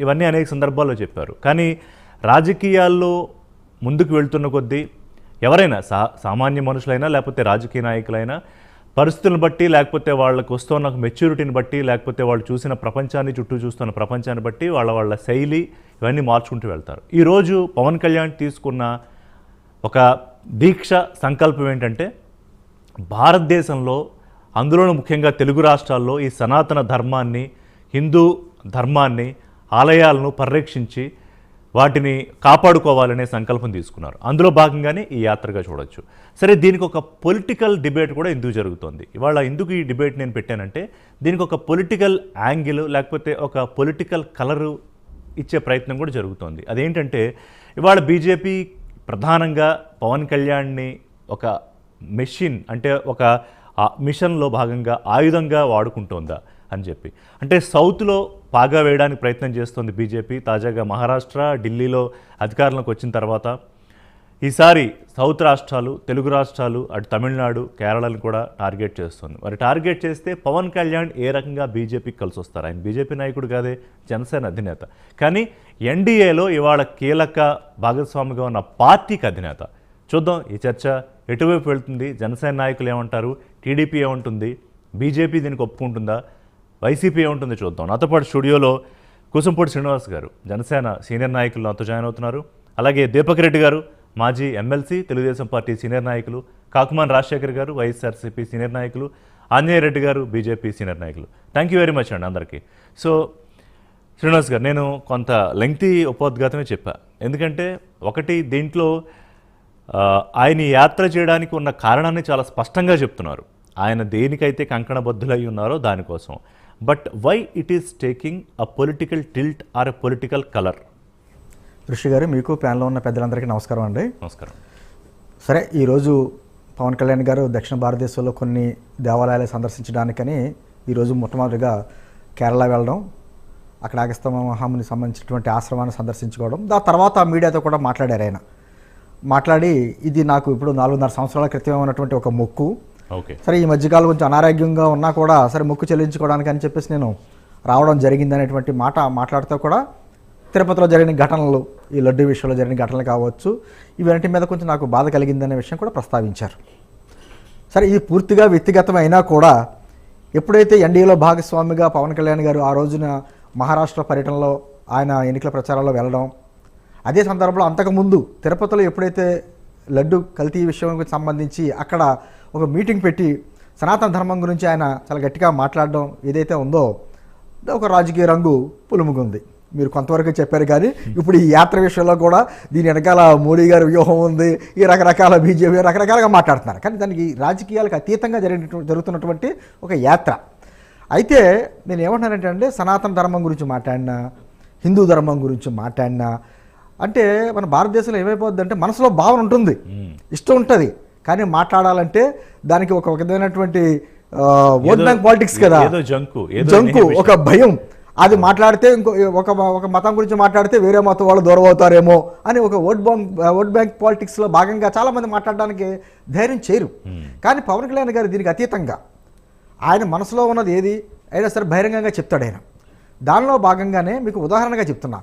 ఇవన్నీ అనేక సందర్భాల్లో చెప్పారు. కానీ రాజకీయాల్లో ముందుకు వెళ్తున్న కొద్దీ ఎవరైనా సామాన్య మనుషులైనా లేకపోతే రాజకీయ నాయకులైనా పరిస్థితులను బట్టి లేకపోతే వాళ్ళకు వస్తున్న మెచ్యూరిటీని బట్టి లేకపోతే వాళ్ళు చూసిన ప్రపంచాన్ని చుట్టూ చూస్తున్న ప్రపంచాన్ని బట్టి వాళ్ళ శైలి ఇవన్నీ మార్చుకుంటూ వెళ్తారు. ఈరోజు పవన్ కళ్యాణ్ తీసుకున్న ఒక దీక్ష సంకల్పం ఏంటంటే భారతదేశంలో అందులోనూ ముఖ్యంగా తెలుగు రాష్ట్రాల్లో ఈ సనాతన ధర్మాన్ని హిందూ ధర్మాన్ని ఆలయాలను పరిరక్షించి వాటిని కాపాడుకోవాలనే సంకల్పం తీసుకున్నారు. అందులో భాగంగానే ఈ యాత్రగా చూడొచ్చు. సరే, దీనికి ఒక పొలిటికల్ డిబేట్ కూడా ఎందుకు జరుగుతోంది? ఇవాళ ఎందుకు ఈ డిబేట్ నేను పెట్టానంటే దీనికి ఒక పొలిటికల్ యాంగిల్ లేకపోతే ఒక పొలిటికల్ కలరు ఇచ్చే ప్రయత్నం కూడా జరుగుతోంది. అదేంటంటే ఇవాళ బీజేపీ ప్రధానంగా పవన్ కళ్యాణ్ని ఒక మెషిన్ అంటే ఒక మిషన్లో భాగంగా ఆయుధంగా వాడుకుంటోందా అని చెప్పి, అంటే సౌత్లో పాగా వేయడానికి ప్రయత్నం చేస్తుంది బీజేపీ. తాజాగా మహారాష్ట్ర, ఢిల్లీలో అధికారంలోకి వచ్చిన తర్వాత ఈసారి సౌత్ రాష్ట్రాలు, తెలుగు రాష్ట్రాలు, అటు తమిళనాడు, కేరళను కూడా టార్గెట్ చేస్తుంది. మరి టార్గెట్ చేస్తే పవన్ కళ్యాణ్ ఏ రకంగా బీజేపీకి కలిసి వస్తారు? ఆయన బీజేపీ నాయకుడు కాదే, జనసేన అధినేత. కానీ ఎన్డీఏలో ఇవాళ కీలక భాగస్వామిగా ఉన్న పార్టీకి అధినేత. చూద్దాం ఈ చర్చ ఎటువైపు వెళ్తుంది, జనసేన నాయకులు ఏమంటారు, టీడీపీ ఏమంటుంది, బీజేపీ దీనికి ఒప్పుకుంటుందా, వైసీపీ ఏముంటుంది చూద్దాం. నాతో పాటు స్టూడియోలో కూసంపూడి శ్రీనివాస్ గారు, జనసేన సీనియర్ నాయకులు నాతో జాయిన్ అవుతున్నారు. అలాగే దీపక్ రెడ్డి గారు, మాజీ ఎమ్మెల్సీ, తెలుగుదేశం పార్టీ సీనియర్ నాయకులు. కాకుమాన్ రాజశేఖర్ గారు, వైఎస్ఆర్సీపీ సీనియర్ నాయకులు. ఆంజనేయ రెడ్డి గారు, బీజేపీ సీనియర్ నాయకులు. థ్యాంక్ యూ వెరీ మచ్ అండి అందరికీ. సో శ్రీనివాస్ గారు, నేను కొంత లెంగ్తీ ఉపోద్ఘాతమే చెప్పా. ఎందుకంటే ఒకటి, దీంట్లో ఆయన యాత్ర చేయడానికి ఉన్న కారణాన్ని చాలా స్పష్టంగా చెప్తున్నారు. ఆయన దేనికైతే కంకణబద్ధులై ఉన్నారో దానికోసం. But why it is taking a political tilt or a political colour? Rishi garu, మీకు ప్యానెల్లో ఉన్న పెద్దలందరికీ నమస్కారం అండి. నమస్కారం. సరే, ఈరోజు పవన్ కళ్యాణ్ గారు దక్షిణ భారతదేశంలో కొన్ని దేవాలయాలు సందర్శించడానికని ఈరోజు మొట్టమొదటిగా కేరళ వెళ్ళడం, అక్కడ అగస్త్య మహామునికి సంబంధించినటువంటి ఆశ్రమాన్ని సందర్శించుకోవడం, దాని తర్వాత మీడియాతో కూడా మాట్లాడారు. ఆయన మాట్లాడి ఇది నాకు ఇప్పుడు 4.5 సంవత్సరాల క్రితం ఉన్నటువంటి ఒక మొక్కు. సరే, ఈ మధ్యకాలం కొంచెం అనారోగ్యంగా ఉన్నా కూడా సరే మొక్కు చెల్లించుకోవడానికి అని చెప్పేసి నేను రావడం జరిగింది అనేటువంటి మాట మాట్లాడుతూ కూడా తిరుపతిలో జరిగిన ఘటనలు, ఈ లడ్డు విషయంలో జరిగిన ఘటనలు కావచ్చు, ఇవన్నిటి మీద కొంచెం నాకు బాధ కలిగిందనే విషయం కూడా ప్రస్తావించారు. సరే, ఇది పూర్తిగా వ్యక్తిగతమైనా కూడా ఎప్పుడైతే ఎన్డీఏలో భాగస్వామిగా పవన్ కళ్యాణ్ గారు ఆ రోజున మహారాష్ట్ర పర్యటనలో ఆయన ఎన్నికల ప్రచారంలో వెళ్ళడం, అదే సందర్భంలో అంతకుముందు తిరుపతిలో ఎప్పుడైతే లడ్డు కల్తీ విషయానికి సంబంధించి అక్కడ ఒక మీటింగ్ పెట్టి సనాతన ధర్మం గురించి ఆయన చాలా గట్టిగా మాట్లాడడం ఏదైతే ఉందో ఒక రాజకీయ రంగు పులుముకుంది. మీరు కొంతవరకు చెప్పారు. కానీ ఇప్పుడు ఈ యాత్ర విషయంలో కూడా దీని వెనకాల మోడీ గారి వ్యూహం ఉంది, ఈ రకరకాల బీజేపీ రకరకాలుగా మాట్లాడుతున్నారు. కానీ దానికి రాజకీయాలకు అతీతంగా జరుగుతున్నటువంటి ఒక యాత్ర. అయితే నేను ఏమంటానంటే సనాతన ధర్మం గురించి మాట్లాడినా, హిందూ ధర్మం గురించి మాట్లాడినా, అంటే మన భారతదేశంలో ఏమైపోద్ది అంటే మనసులో భావన ఉంటుంది, ఇష్టం ఉంటుంది, కానీ మాట్లాడాలంటే దానికి ఒక విధమైనటువంటి ఓట్ బ్యాంక్ పాలిటిక్స్ కదా, జంకు, ఒక భయం. అది మాట్లాడితే ఇంకో ఒక మతం గురించి మాట్లాడితే వేరే మతం వాళ్ళు దూరం అవుతారేమో అని ఒక ఓట్ బ్యాంక్ పాలిటిక్స్లో భాగంగా చాలామంది మాట్లాడడానికి ధైర్యం చేయరు. కానీ పవన్ కళ్యాణ్ గారు దీనికి అతీతంగా ఆయన మనసులో ఉన్నది ఏది అయినా సరే బహిరంగంగా చెప్తాడు ఆయన. దానిలో భాగంగానే మీకు ఉదాహరణగా చెప్తున్నా.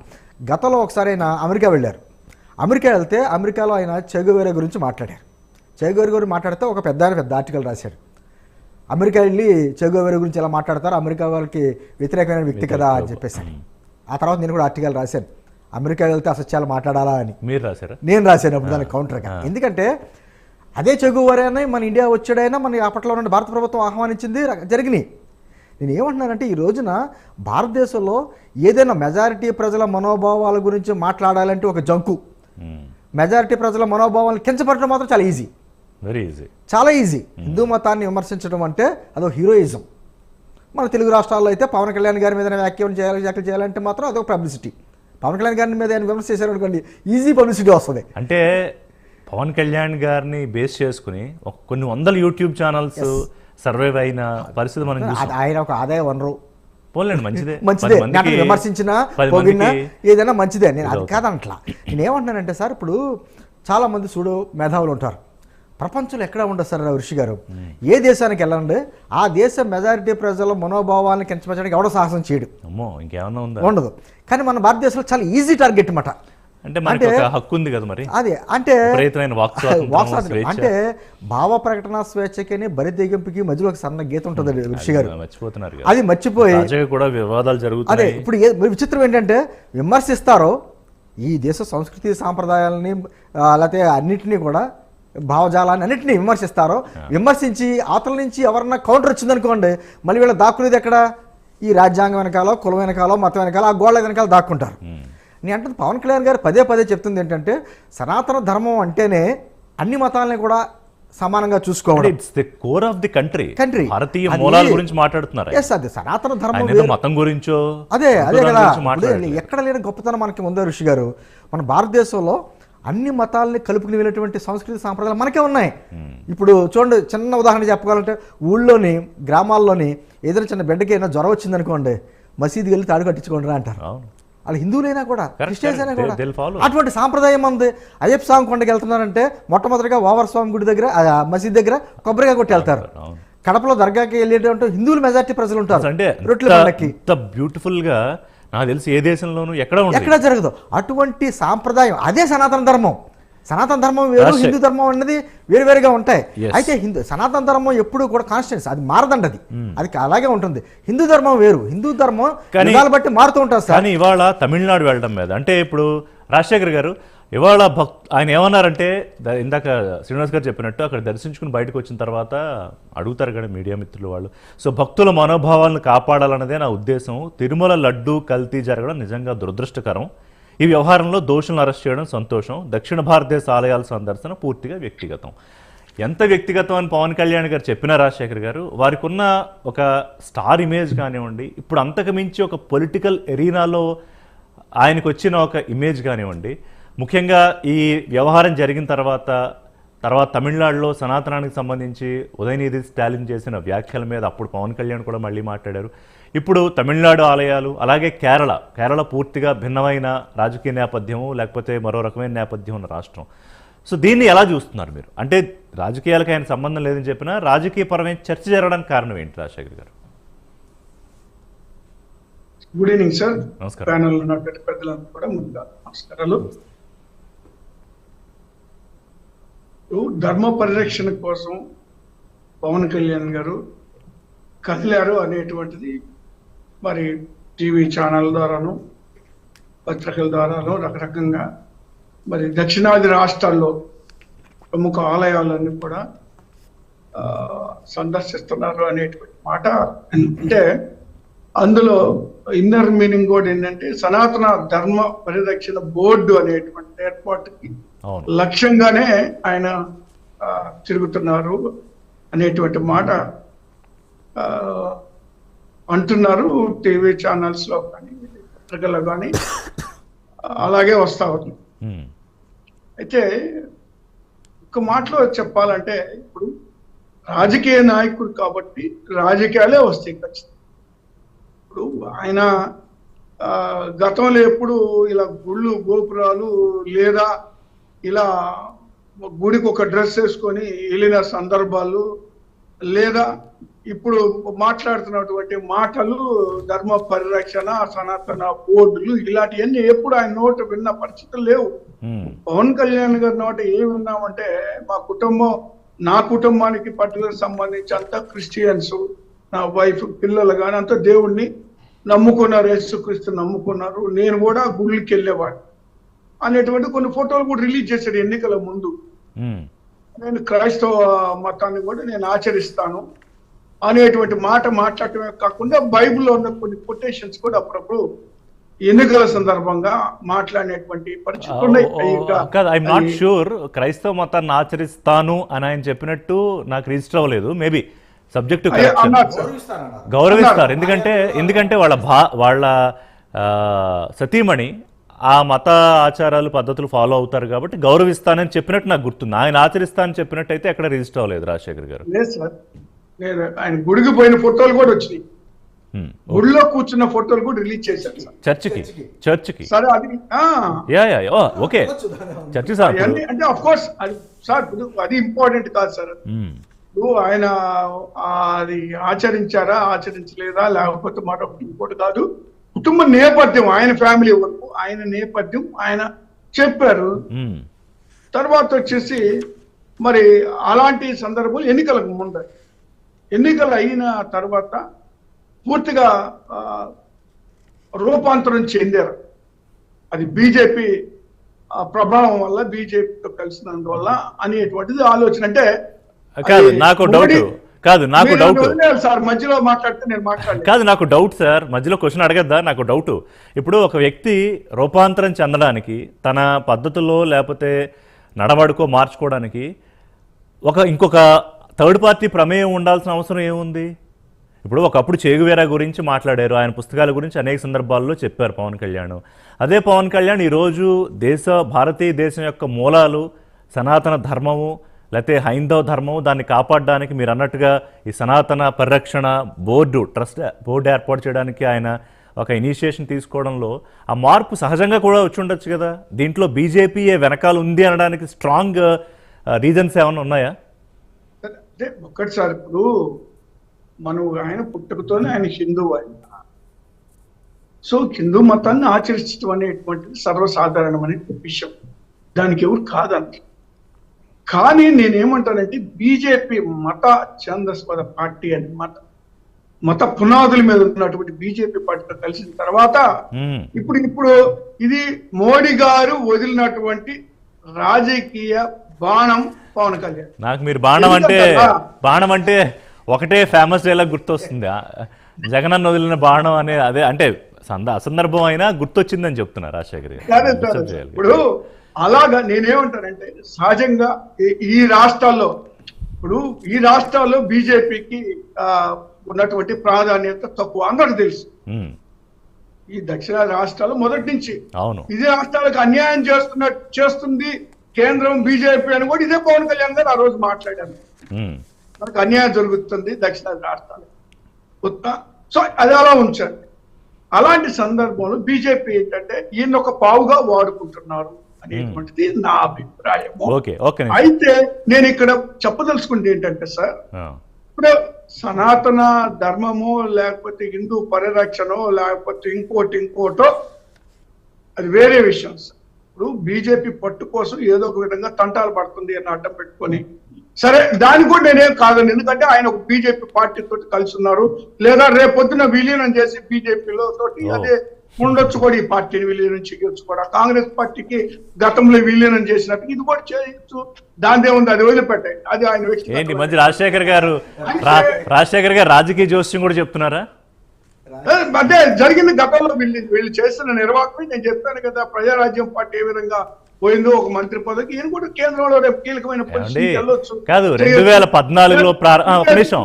గతంలో ఒకసారి ఆయన అమెరికా వెళ్ళారు. అమెరికా వెళ్తే అమెరికాలో ఆయన చే గువేరా గురించి మాట్లాడారు. చే గువేరా గురించి మాట్లాడితే ఒక పెద్ద ఆర్టికల్ రాశాడు. అమెరికా వెళ్ళి చే గువేరా గురించి ఎలా మాట్లాడతారు, అమెరికా వాళ్ళకి వ్యతిరేకమైన వ్యక్తి కదా అని చెప్పేసి. ఆ తర్వాత నేను కూడా ఆర్టికల్ రాశాను, అమెరికా వెళ్తే అసత్యాలు మాట్లాడాలా అని. మీరు రాశారా? నేను రాశాను అప్పుడు దానికి కౌంటర్గా. ఎందుకంటే అదే చే గువేరానే మన ఇండియా వచ్చాడైనా మన అప్పట్లో ఉన్న భారత ప్రభుత్వం ఆహ్వానించింది, జరిగినాయి. నేను ఏమంటున్నానంటే ఈ రోజున భారతదేశంలో ఏదైనా మెజారిటీ ప్రజల మనోభావాల గురించి మాట్లాడాలంటే ఒక జంకు, మెజారిటీ ప్రజల మనోభావాలను కించపరచడం మాత్రం చాలా ఈజీ, వెరీ ఈజీ, చాలా ఈజీ. హిందూ మతాన్ని విమర్శించడం అంటే అదో హీరోయిజం. మన తెలుగు రాష్ట్రాల్లో అయితే పవన్ కళ్యాణ్ గారి మీద వ్యాఖ్యలు చేయాలంటే మాత్రం అదొక పబ్లిసిటీ. పవన్ కళ్యాణ్ గారి మీద ఆయన విమర్శ చేశారు అనుకోండి, ఈజీ పబ్లిసిటీ వస్తుంది. అంటే పవన్ కళ్యాణ్ గారిని బేస్ చేసుకుని కొన్ని వందల యూట్యూబ్ ఛానల్స్ సర్వైవ్ అయిన పరిస్థితి మనం ఆయన ఒక ఆదాయ వనరు. పోలేండి, మంచిదే, విమర్శించినా పొగిడినా ఏదైనా మంచిదే, నేను అది కాదంట్లా. నేను ఏమంటున్నానంటే సార్, ఇప్పుడు చాలామంది మేధావులు ఉంటారు, ప్రపంచంలో ఎక్కడ ఉండదు సార్ ఋషి గారు. ఏ దేశానికి వెళ్ళండి, ఆ దేశ మెజారిటీ ప్రజల మనోభావాలను కించపరచడానికి ఎవడో సాహసం చేయడు, అమ్మో ఇంకేమన్నా ఉందా? ఉండదు. కానీ మన భారతదేశంలో చాలా ఈజీ టార్గెట్ అన్నమాట. అంటే మనకి ఒక హక్కు ఉంది కదా మరి, అదే అంటే విపరీతమైన వాక్ స్వాతంత్రం, అంటే భావ ప్రకటన స్వేచ్ఛకి బరితెగింపుకి మధ్యలో ఒక సన్న గీత ఉంటుంది ఋషి గారు, మర్చిపోతున్నారు. అది మర్చిపోయి కూడా వివాదాలు అదే జరుగుతాయి. ఇప్పుడు విచిత్రం ఏంటంటే విమర్శిస్తారో ఈ దేశ సంస్కృతి సాంప్రదాయాలని లేకపోతే అన్నింటినీ కూడా భావజాలాన్ని అన్నింటినీ విమర్శిస్తారో, విమర్శించి అవతల నుంచి ఎవరన్నా కౌంటర్ వచ్చిందనుకోండి, మళ్ళీ వీళ్ళ దాక్కునేది ఎక్కడ, ఈ రాజ్యాంగం వెనకాలో, కులం వెనకాలో, మతం వెనకాల, ఆ గోళ్ళ వెనకాల దాక్కుంటారు. నేను అంటే పవన్ కళ్యాణ్ గారు పదే పదే చెప్తుంది ఏంటంటే సనాతన ధర్మం అంటేనే అన్ని మతాలని కూడా సమానంగా చూసుకోవాలి. It's the core of the country. భారతీయ అది- మూలాల గురించి మాట్లాడుతున్నారు. ఎస్, అది సనాతన ధర్మం ఆయన ఏదో వేరు. మతం గురించో అదే కులాల కదా, గురించి మాట్లాడట్లేదు. ఎక్కడ లేని గొప్పతనం మనకి ఉందో ఋషి గారు. మన భారతదేశంలో అన్ని మతాలని కలుపుకుని వెళ్ళేటువంటి సంస్కృతి సాంప్రదాయాలు మనకే ఉన్నాయి. ఇప్పుడు చూడండి, చిన్న ఉదాహరణ చెప్పుకోవాలంటే ఊళ్ళోని గ్రామాల్లోని ఏదైనా చిన్న బిడ్డకి ఏదైనా జ్వరం వచ్చిందనుకోండి, మసీదుకి వెళ్ళి తాడు కట్టించుకోండి రా అంటారు. అవును. వాళ్ళు హిందువులైనా కూడా, క్రిస్టియన్స్ అయినా కూడా they'll follow. అటువంటి సాంప్రదాయం ఉంది. అయ్యప్ప స్వామి కొండకి వెళ్తున్నారంటే మొట్టమొదటిగా ఓవర్ స్వామి గుడి దగ్గర, మసీద్ దగ్గర కొబ్బరిగా కొట్టి వెళ్తారు. అవును. కడపలో దర్గాకి వెళ్ళేటువంటి హిందువుల మెజార్టీ ప్రజలు ఉంటారు. అంటే రొట్టెల పండక్కి ఇంత బ్యూటిఫుల్ గా నాకు తెలిసి ఏ దేశంలోనూ ఎక్కడ ఉండదు. ఎక్కడ జరగదు అటువంటి సాంప్రదాయం. అదే సనాతన ధర్మం. సనాతన ధర్మం వేరు, హిందూ ధర్మం అన్నది వేరువేరుగా ఉంటాయి. అయితే సనాతన ధర్మం ఎప్పుడు కూడా కాన్స్టెన్స్, అది మారదండి, అది అలాగే ఉంటుంది. హిందూ ధర్మం వేరు, హిందూ ధర్మం యుగాలు బట్టి మారుతూ ఉంటుంది సార్. కానీ ఇవాళ తమిళనాడు వెళ్ళడం మీద, అంటే ఇప్పుడు రాజశేఖర్ గారు ఇవాళ ఆయన ఏమన్నారంటే, ఇందాక శ్రీనివాస్ గారు చెప్పినట్టు అక్కడ దర్శించుకుని బయటకు వచ్చిన తర్వాత అడుగుతారు కదా మీడియా మిత్రులు వాళ్ళు, సో భక్తుల మనోభావాలను కాపాడాలన్నదే నా ఉద్దేశం. తిరుమల లడ్డూ కల్తీ జరగడం నిజంగా దురదృష్టకరం. ఈ వ్యవహారంలో దోషులను అరెస్ట్ చేయడం సంతోషం. దక్షిణ భారతదేశ ఆలయాల సందర్శన పూర్తిగా వ్యక్తిగతం. ఎంత వ్యక్తిగతం అని పవన్ కళ్యాణ్ గారు చెప్పిన రాజశేఖర్ గారు, వారికి ఉన్న ఒక స్టార్ ఇమేజ్ కానివ్వండి, ఇప్పుడు అంతకు మించి ఒక పొలిటికల్ ఎరీనాలో ఆయనకు వచ్చిన ఒక ఇమేజ్ కానివ్వండి, ముఖ్యంగా ఈ వ్యవహారం జరిగిన తర్వాత తమిళనాడులో సనాతనానికి సంబంధించి ఉదయనిధి స్టాలిన్ చేసిన వ్యాఖ్యల మీద అప్పుడు పవన్ కళ్యాణ్ కూడా మళ్ళీ మాట్లాడారు. ఇప్పుడు తమిళనాడు ఆలయాలు, అలాగే కేరళ పూర్తిగా భిన్నమైన రాజకీయ నేపథ్యము లేకపోతే మరో రకమైన నేపథ్యం ఉన్న రాష్ట్రం. సో దీన్ని ఎలా చూస్తున్నారు మీరు? అంటే రాజకీయాలకు ఆయన సంబంధం లేదని చెప్పినా రాజకీయపరమైన చర్చ జరగడానికి కారణం ఏంటి రాజశేఖర్ గారు? Good evening sir. నమస్కారం. ప్యానల్ ఉన్నటువంటి పెద్దలందరూ కూడా ముందుగా నమస్కారాలు. ధర్మ పరిరక్షణ కోసం పవన్ కళ్యాణ్ గారు కదిలారు అనేటువంటిది మరి టీవీ ఛానల్ ద్వారాను పత్రికల ద్వారాను రకరకంగా మరి దక్షిణాది రాష్ట్రాల్లో ప్రముఖ ఆలయాలన్నీ కూడా సందర్శిస్తున్నారు అనేటువంటి మాట. అంటే అందులో ఇన్నర్ మీనింగ్ కూడా ఏంటంటే సనాతన ధర్మ పరిరక్షణ బోర్డు అనేటువంటి ఏర్పాటుకి లక్ష్యంగానే ఆయన తిరుగుతున్నారు అనేటువంటి మాట అంటున్నారు. టీవీ ఛానల్స్ లో కానీ పత్రికల్లో కానీ అలాగే వస్తా ఉంది. అయితే ఒక మాటలో చెప్పాలంటే, ఇప్పుడు రాజకీయ నాయకుడు కాబట్టి రాజకీయాలే వస్తాయి ఖచ్చితంగా. ఇప్పుడు ఆయన గతంలో ఎప్పుడు ఇలా గుళ్ళు గోపురాలు లేదా ఇలా గుడికి ఒక డ్రెస్ వేసుకొని వెళ్ళిన సందర్భాలు లేదా ఇప్పుడు మాట్లాడుతున్నటువంటి మాటలు ధర్మ పరిరక్షణ సనాతన బోర్డులు ఇలాంటివన్నీ ఎప్పుడు ఆయన నోట విన్న పరిస్థితులు లేవు. పవన్ కళ్యాణ్ గారి నోట ఏమి విన్నామంటే, నా కుటుంబానికి పర్టికులర్ సంబంధించి అంతా క్రిస్టియన్స్, నా వైఫ్ పిల్లలు కానీ అంతా దేవుణ్ణి నమ్ముకున్నారు, యేసుక్రీస్తు నమ్ముకున్నారు, నేను కూడా గుళ్ళకి వెళ్ళేవాడు అనేటువంటి కొన్ని ఫోటోలు కూడా రిలీజ్ చేశాడు ఎన్నికల ముందు. నేను క్రైస్తవ మతాన్ని కూడా నేను ఆచరిస్తాను అనేటువంటి మాట మాట్లాడటమే కాకుండా బైబిల్లో ఉన్న కొన్ని కొటేషన్స్ కూడా అప్పుడప్పుడు ఎన్నికల సందర్భంగా మాట్లాడేటువంటి పరిస్థితులు ఉన్నాయి. ఐఎమ్ నాట్ షూర్ క్రైస్తవ మతాన్ని ఆచరిస్తాను అని ఆయన చెప్పినట్టు నాకు రిజిస్టర్ అవ్వలేదు. మేబీ సబ్జెక్టు గౌరవిస్తారు, ఎందుకంటే వాళ్ళ సతీమణి ఆ మత ఆచారాలు పద్ధతులు ఫాలో అవుతారు కాబట్టి గౌరవిస్తానని చెప్పినట్టు నాకు గుర్తుంది. ఆయన ఆచరిస్తానని చెప్పినట్టయితే ఎక్కడ రిజిస్టర్ అవ్వలేదు రాజశేఖర్ గారు. లేదు సార్, ఆయన గుడికి పోయిన ఫోటోలు కూడా వచ్చినాయి. గుడిలో కూర్చున్న ఫోటోలు కూడా రిలీజ్ చేశారు సార్. చర్చికి సరే అది ఓకే చర్చి సార్ అంటే ఆఫ్ కోర్స్ అది సార్ ఇప్పుడు అది ఇంపార్టెంట్ కాదు సార్. ఇప్పుడు ఆయన అది ఆచరించారా ఆచరించలేదా లేకపోతే మరొకటి ఇంకోటి కాదు. కుటుంబ నేపథ్యం ఆయన ఫ్యామిలీ వరకు ఆయన నేపథ్యం ఆయన చెప్పారు. తర్వాత వచ్చేసి మరి అలాంటి సందర్భాలు ఎన్నికలకు ముందు, ఎన్నికలు అయిన తర్వాత పూర్తిగా రూపాంతరం చెందారు. అది బీజేపీ ప్రభావం వల్ల, బీజేపీతో కలిసినందువల్ల అనేటువంటిది ఆలోచన. అంటే కాదు నాకు డౌట్ సార్ మధ్యలో మాట్లాడితే నేను మాట్లాడలేదు. కాదు నాకు డౌట్ సార్, మధ్యలో క్వశ్చన్ అడగద్దా? నాకు డౌట్. ఇప్పుడు ఒక వ్యక్తి రూపాంతరం చెందడానికి తన పద్ధతుల్లో లేకపోతే నడవడుకో మార్చుకోవడానికి ఇంకొక థర్డ్ పార్టీ ప్రమేయం ఉండాల్సిన అవసరం ఏముంది? ఇప్పుడు ఒకప్పుడు చేగువేరా గురించి మాట్లాడారు, ఆయన పుస్తకాల గురించి అనేక సందర్భాల్లో చెప్పారు పవన్ కళ్యాణ్. అదే పవన్ కళ్యాణ్ ఈరోజు భారతీయ దేశం యొక్క మూలాలు, సనాతన ధర్మము లేకపోతే హైందవ ధర్మము, దాన్ని కాపాడడానికి మీరు అన్నట్టుగా ఈ సనాతన పరిరక్షణ బోర్డు ఏర్పాటు చేయడానికి ఆయన ఒక ఇనిషియేషన్ తీసుకోవడంలో ఆ మార్పు సహజంగా కూడా వచ్చి ఉండొచ్చు కదా. దీంట్లో బీజేపీ వెనకాల ఉంది అనడానికి స్ట్రాంగ్ రీజన్స్ ఏమైనా ఉన్నాయా? అంటే ఒక్కటి సార్, ఇప్పుడు మనం ఆయన పుట్టుకతోనే ఆయన హిందూ ఆయన. సో హిందూ మతాన్ని ఆచరించడం అనేటువంటిది సర్వసాధారణమైన విషయం, దానికి ఎవరు కాదంట. కానీ నేనేమంటానంటే బీజేపీ మత ఛందస్పద పార్టీ అని మత పునాదుల మీద ఉన్నటువంటి బీజేపీ పార్టీతో కలిసిన తర్వాత ఇప్పుడు ఇది మోడీ గారు వదిలినటువంటి రాజకీయ బాణం పవన్ కళ్యాణ్. నాకు మీరు బాణం అంటే ఒకటే ఫేమస్ డైలాగ్ గుర్తొస్తుంది, జగనన్న వదిలిన బాణం అనే. అదే అంటే అసందర్భం అయినా గుర్తొచ్చిందని చెప్తున్నారు రాజశేఖర్ గారు. ఇప్పుడు అలాగా నేనేమంటానంటే సహజంగా ఈ రాష్ట్రాల్లో బీజేపీకి ఉన్నటువంటి ప్రాధాన్యత తక్కువ అందరికి తెలుసు. ఈ దక్షిణ రాష్ట్రాలు మొదటి నుంచి ఇదే రాష్ట్రాలకు అన్యాయం చేస్తుంది కేంద్రం బీజేపీ అని కూడా ఇదే పవన్ కళ్యాణ్ గారు ఆ రోజు మాట్లాడారు. మనకు అన్యాయం జరుగుతుంది దక్షిణ రాష్ట్రాలు, సో అది అలా ఉంచండి. అలాంటి సందర్భంలో బీజేపీ ఏంటంటే ఈయన ఒక పావుగా వాడుకుంటున్నారు అనేటువంటిది నా అభిప్రాయం. అయితే నేను ఇక్కడ చెప్పదలుచుకుంటే ఏంటంటే సార్, ఇప్పుడు సనాతన ధర్మమో లేకపోతే హిందూ పరిరక్షణో లేకపోతే ఇంకోటో అది వేరే విషయం సార్. ఇప్పుడు బీజేపీ పట్టు కోసం ఏదో ఒక విధంగా తంటాలు పడుతుంది అని అడ్డం పెట్టుకొని, సరే దానికి కూడా నేనేం కాదండి, ఎందుకంటే ఆయన ఒక బీజేపీ పార్టీ తోటి కలిసి ఉన్నారు, లేదా రేపొద్దున విలీనం చేసి బీజేపీలో తోటి అదే ఉండొచ్చు కూడా, ఈ పార్టీని విలీనం చేయొచ్చు కూడా. కాంగ్రెస్ పార్టీకి గతంలో విలీనం చేసినట్టు ఇది కూడా చేయొచ్చు, దాని ఏముంది, అది వదిలిపెట్టాయి. అది ఆయన వ్యక్తి. మధ్య రాజశేఖర్ గారు రాజకీయ జోస్యం కూడా చెప్తున్నారా? అదే జరిగింది గతంలో. వీళ్ళు చేస్తున్న నిర్వాహకమే నేను చెప్పాను కదా, ప్రజారాజ్యం పార్టీ ఏ విధంగా పోయిందో ఒక మంత్రి పదవికి, ఈయన కూడా కేంద్రంలో రేపు కీలకమైన పొజిషన్ కాదు. 2014లో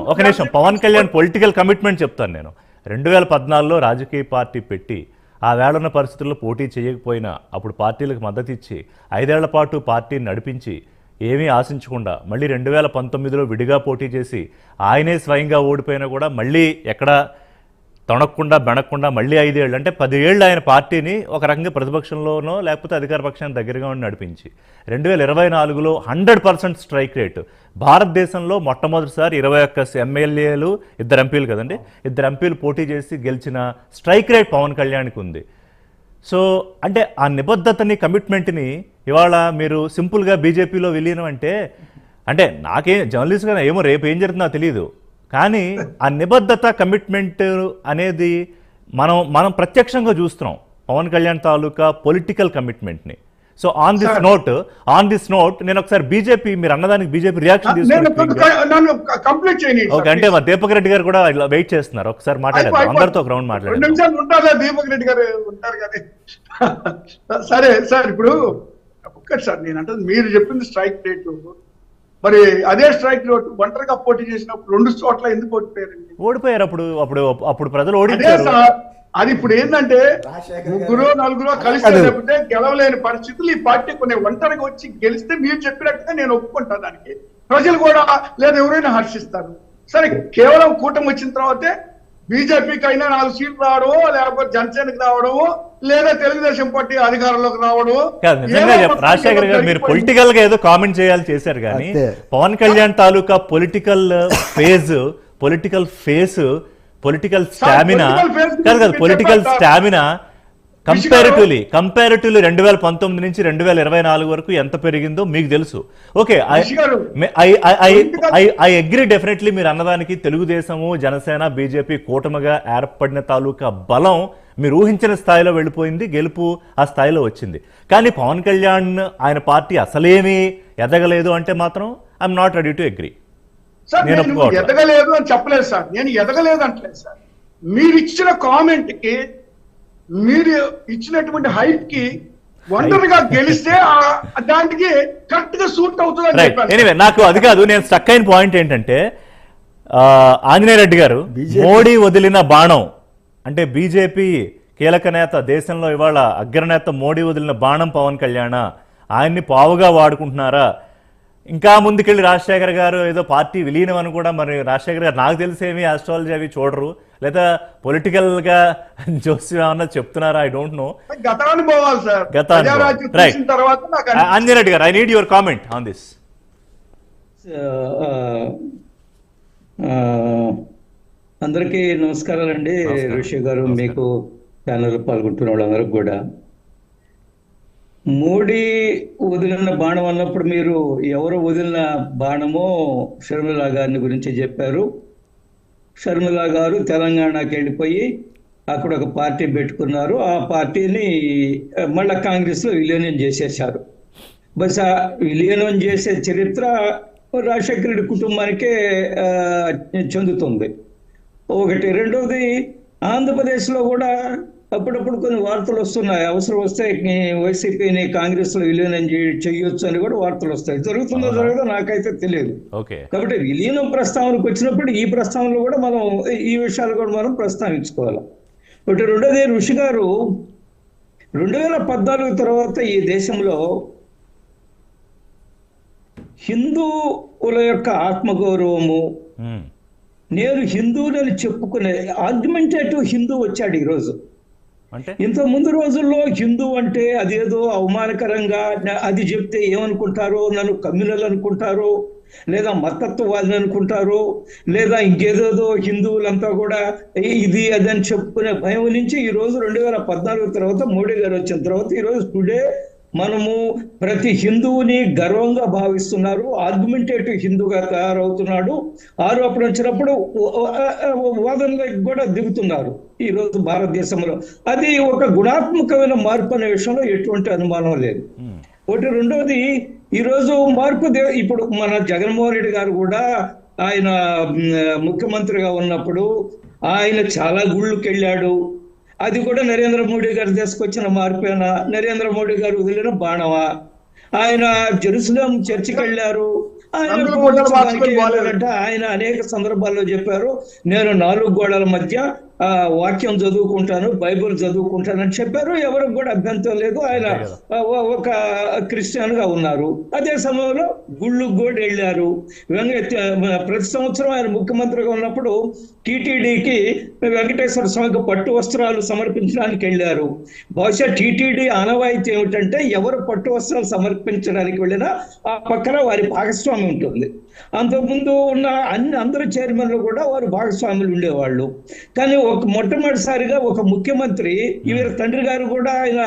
ఒక నిమిషం పవన్ కళ్యాణ్ పొలిటికల్ కమిట్మెంట్ చెప్తాను నేను. 2014లో రాజకీయ పార్టీ పెట్టి ఆ వేళన్న పరిస్థితుల్లో పోటీ చేయకపోయినా అప్పుడు పార్టీలకు మద్దతు ఇచ్చి 5 ఏళ్ల పాటు పార్టీని నడిపించి ఏమీ ఆశించకుండా మళ్ళీ 2019లో విడిగా పోటీ చేసి ఆయనే స్వయంగా ఓడిపోయినా కూడా మళ్ళీ ఎక్కడ తొణక్కుండా బెణక్కుండా మళ్ళీ 5 ఏళ్ళు అంటే 10 ఏళ్ళు ఆయన పార్టీని ఒక రకంగా ప్రతిపక్షంలోనో లేకపోతే అధికార పక్షానికి దగ్గరగా ఉండి నడిపించి 2024లో 100% స్ట్రైక్ రేటు, భారతదేశంలో మొట్టమొదటిసారి 21 ఎమ్మెల్యేలు 2 ఎంపీలు కదండి, 2 ఎంపీలు పోటీ చేసి గెలిచిన స్ట్రైక్ రేట్ పవన్ కళ్యాణ్కి ఉంది. సో అంటే ఆ నిబద్ధతని కమిట్మెంట్ని ఇవాళ మీరు సింపుల్గా బీజేపీలో విలీనం అంటే నాకేం జర్నలిస్ట్గా ఏమో రేపు ఏం జరుగుతుందో తెలియదు, కానీ ఆ నిబద్ధత కమిట్మెంట్ అనేది మనం ప్రత్యక్షంగా చూస్తున్నాం పవన్ కళ్యాణ్ తాలూకా పొలిటికల్ కమిట్మెంట్ని. సో ఆన్ దిస్ నోట్ నేను ఒకసారి బీజేపీ మీరు అన్నదానికి బీజేపీ రియాక్షన్ ఓకే అంటే మా దీపక్ రెడ్డి గారు కూడా వెయిట్ చేస్తున్నారు, ఒకసారి మాట్లాడారు, అందరితో ఒక రౌండ్ మాట్లాడారు. దీపక్ రెడ్డి గారు ఉంటారు కానీ సరే సార్, ఇప్పుడు ఒక్కటి సార్ నేను అంటే మీరు చెప్పింది స్ట్రైక్ రేటు, మరి అదే స్ట్రైక్ రేటు ఒంటరిగా పోటీ చేసినప్పుడు 2 చోట్ల ఎందుకు ఓడిపోయారు? అప్పుడు ప్రజలు ఓడిపోయారు. అది ఇప్పుడు ఏంటంటే 3-4 కలిసి లేకపోతే గెలవలేని పరిస్థితులు ఈ పార్టీ కొన్ని ఒంటరిగా వచ్చి గెలిస్తే మీరు చెప్పినట్టుగా నేను ఒప్పుకుంటాను, దానికి ప్రజలు కూడా లేదా ఎవరైనా హర్షిస్తారు. సరే కేవలం కూటమి వచ్చిన తర్వాతే బీజేపీకి అయినా 4 సీట్లు రావడమో, లేకపోతే జనసేనకి రావడమో, లేదా తెలుగుదేశం పార్టీ అధికారంలోకి రావడమో. కాదు, నిజంగా రాజశేఖర్ గారు మీరు పొలిటికల్ గా ఏదో కామెంట్ చేయాలి చేశారు కానీ అంతే. పవన్ కళ్యాణ్ తాలూకా పొలిటికల్ ఫేస్ పొలిటికల్ స్టామినా కాదు కాదు పొలిటికల్ స్టామినా కంపారిటివ్లీ 2019 నుంచి 2024 వరకు ఎంత పెరిగిందో మీకు తెలుసు. ఓకే, ఐ అగ్రీ డెఫినెట్లీ మీరు అన్నదానికి. తెలుగుదేశము, జనసేన, బీజేపీ కూటమిగా ఏర్పడిన తాలూకా బలం మీరు ఊహించిన స్థాయిలో వెళ్ళిపోయింది, గెలుపు ఆ స్థాయిలో వచ్చింది. కానీ పవన్ కళ్యాణ్ ఆయన పార్టీ అసలేమీ ఎదగలేదు అంటే మాత్రం I'm not ready to agree. Sir నేను ఎదగలేదు అని చెప్పలేదు సార్, నేను ఎదగలేదు అంటలేదు సార్. మీరు ఇచ్చిన కామెంట్ కి, మీరు ఇచ్చినటువంటి హైప్ కి ఒంటరిగా గెలిస్తే దానికి కరెక్ట్ గా సూట్ అవుతుంది. ఎనీవే, నాకు అది కాదు, నేను స్టక్ అయిన పాయింట్ ఏంటంటే ఆంజనేయ రెడ్డి గారు మోడీ వదిలిన బాణం అంటే బీజేపీ కీలక నేత, దేశంలో ఇవాళ అగ్రనేత మోడీ వదిలిన బాణం పవన్ కళ్యాణ్, ఆయన్ని పావుగా వాడుకుంటున్నారా? ఇంకా ముందుకెళ్ళి రాజశేఖర్ గారు ఏదో పార్టీ విలీనం అని కూడా, మరి రాజశేఖర్ గారు నాకు తెలిసేమి ఆస్ట్రాలజీ అవి చూడరు, లేదా పొలిటికల్ గా జోస్యం ఏమన్నా చెప్తున్నారా? I don't know. గతానుభవాలు sir. Anjan Reddy garu, I need your comment on this. అందరికీ నమస్కారాలండి. ఋషి గారు, మీకు ఛానల్ పాల్గొంటున్న వాళ్ళందరికి కూడా. మోడీ వదిలిన బాణం అన్నప్పుడు మీరు ఎవరు వదిలిన బాణమో షర్మిల గారిని గురించి చెప్పారు. షర్మిల గారు తెలంగాణకి వెళ్ళిపోయి అక్కడ ఒక పార్టీ పెట్టుకున్నారు. ఆ పార్టీని మళ్ళీ కాంగ్రెస్లో విలీనం చేసేసారు. బస్ ఆ విలీనం చేసే చరిత్ర రాజశేఖర రెడ్డి కుటుంబానికే చెందుతుంది. ఒకటి. రెండవది, ఆంధ్రప్రదేశ్లో కూడా అప్పుడప్పుడు కొన్ని వార్తలు వస్తున్నాయి, అవసరం వస్తే వైసీపీని కాంగ్రెస్లో విలీనం చేయొచ్చు అని కూడా వార్తలు వస్తాయి. జరుగుతుందో జరగదో నాకైతే తెలియదు. కాబట్టి విలీనం ప్రస్తావనకు వచ్చినప్పుడు ఈ ప్రస్తావనలో కూడా మనం ఈ విషయాలు కూడా మనం ప్రస్తావించుకోవాలి. ఒకటి. రెండోది, ఋషి గారు 2014 తర్వాత ఈ దేశంలో హిందువుల యొక్క ఆత్మగౌరవము, నేను హిందువులని చెప్పుకునే ఆర్గ్యుమెంటేటివ్ హిందూ వచ్చాడు ఈరోజు. ఇంత ముందు రోజుల్లో హిందూ అంటే అదేదో అవమానకరంగా, అది చెప్తే ఏమనుకుంటారో, నన్ను కమ్యూనల్ అనుకుంటారో, లేదా మతత్వవాదిని అనుకుంటారో, లేదా ఇంకేదేదో హిందువులంతా కూడా ఇది అది అని చెప్పుకునే భయం నుంచి ఈరోజు 2014 తర్వాత మోడీ గారు వచ్చిన తర్వాత ఈరోజు టుడే మనము ప్రతి హిందువుని గర్వంగా భావిస్తున్నారు. ఆర్గ్యుమెంటేటివ్ హిందూగా తయారవుతున్నాడు. ఆరోపణ వచ్చినప్పుడు వాదనలకు కూడా దిగుతున్నారు ఈరోజు భారతదేశంలో. అది ఒక గుణాత్మకమైన మార్పు అనే విషయంలో ఎటువంటి అనుమానం లేదు. ఒకటి. రెండవది, ఈరోజు మార్పు ఇప్పుడు మన జగన్మోహన్ రెడ్డి గారు కూడా ఆయన ముఖ్యమంత్రిగా ఉన్నప్పుడు ఆయన చాలా గుళ్ళకి వెళ్ళాడు. అది కూడా నరేంద్ర మోడీ గారు తీసుకొచ్చిన మార్పేనా? నరేంద్ర మోడీ గారు వదిలిన బాణమా? ఆయన జెరూసలేం చర్చికి వెళ్ళారు. ఆయన అనేక సందర్భాల్లో చెప్పారు, నేను 4 గోడల మధ్య వాక్యం చదువుకుంటాను, బైబుల్ చదువుకుంటానని చెప్పారు. ఎవరికి కూడా అభ్యంతరం లేదు. ఆయన ఒక క్రిస్టియన్ గా ఉన్నారు. అదే సమయంలో గుళ్ళకు కూడా వెళ్ళారు. ప్రతి సంవత్సరం ఆయన ముఖ్యమంత్రిగా ఉన్నప్పుడు టీటీడీకి వెంకటేశ్వర స్వామికి పట్టు వస్త్రాలు సమర్పించడానికి వెళ్ళారు. బహుశా టీటీడీ ఆనవాయితీ ఏమిటంటే ఎవరు పట్టు వస్త్రాలు సమర్పించడానికి వెళ్ళినా ఆ పక్కన వారి భాగస్వామి ఉంటుంది. అంతకుముందు ఉన్న అందరు చైర్మన్లు కూడా వారు భాగస్వాములు ఉండేవాళ్ళు. కానీ మొట్టమొదటిసారిగా ఒక ముఖ్యమంత్రి, వీరి తండ్రి గారు కూడా ఆయన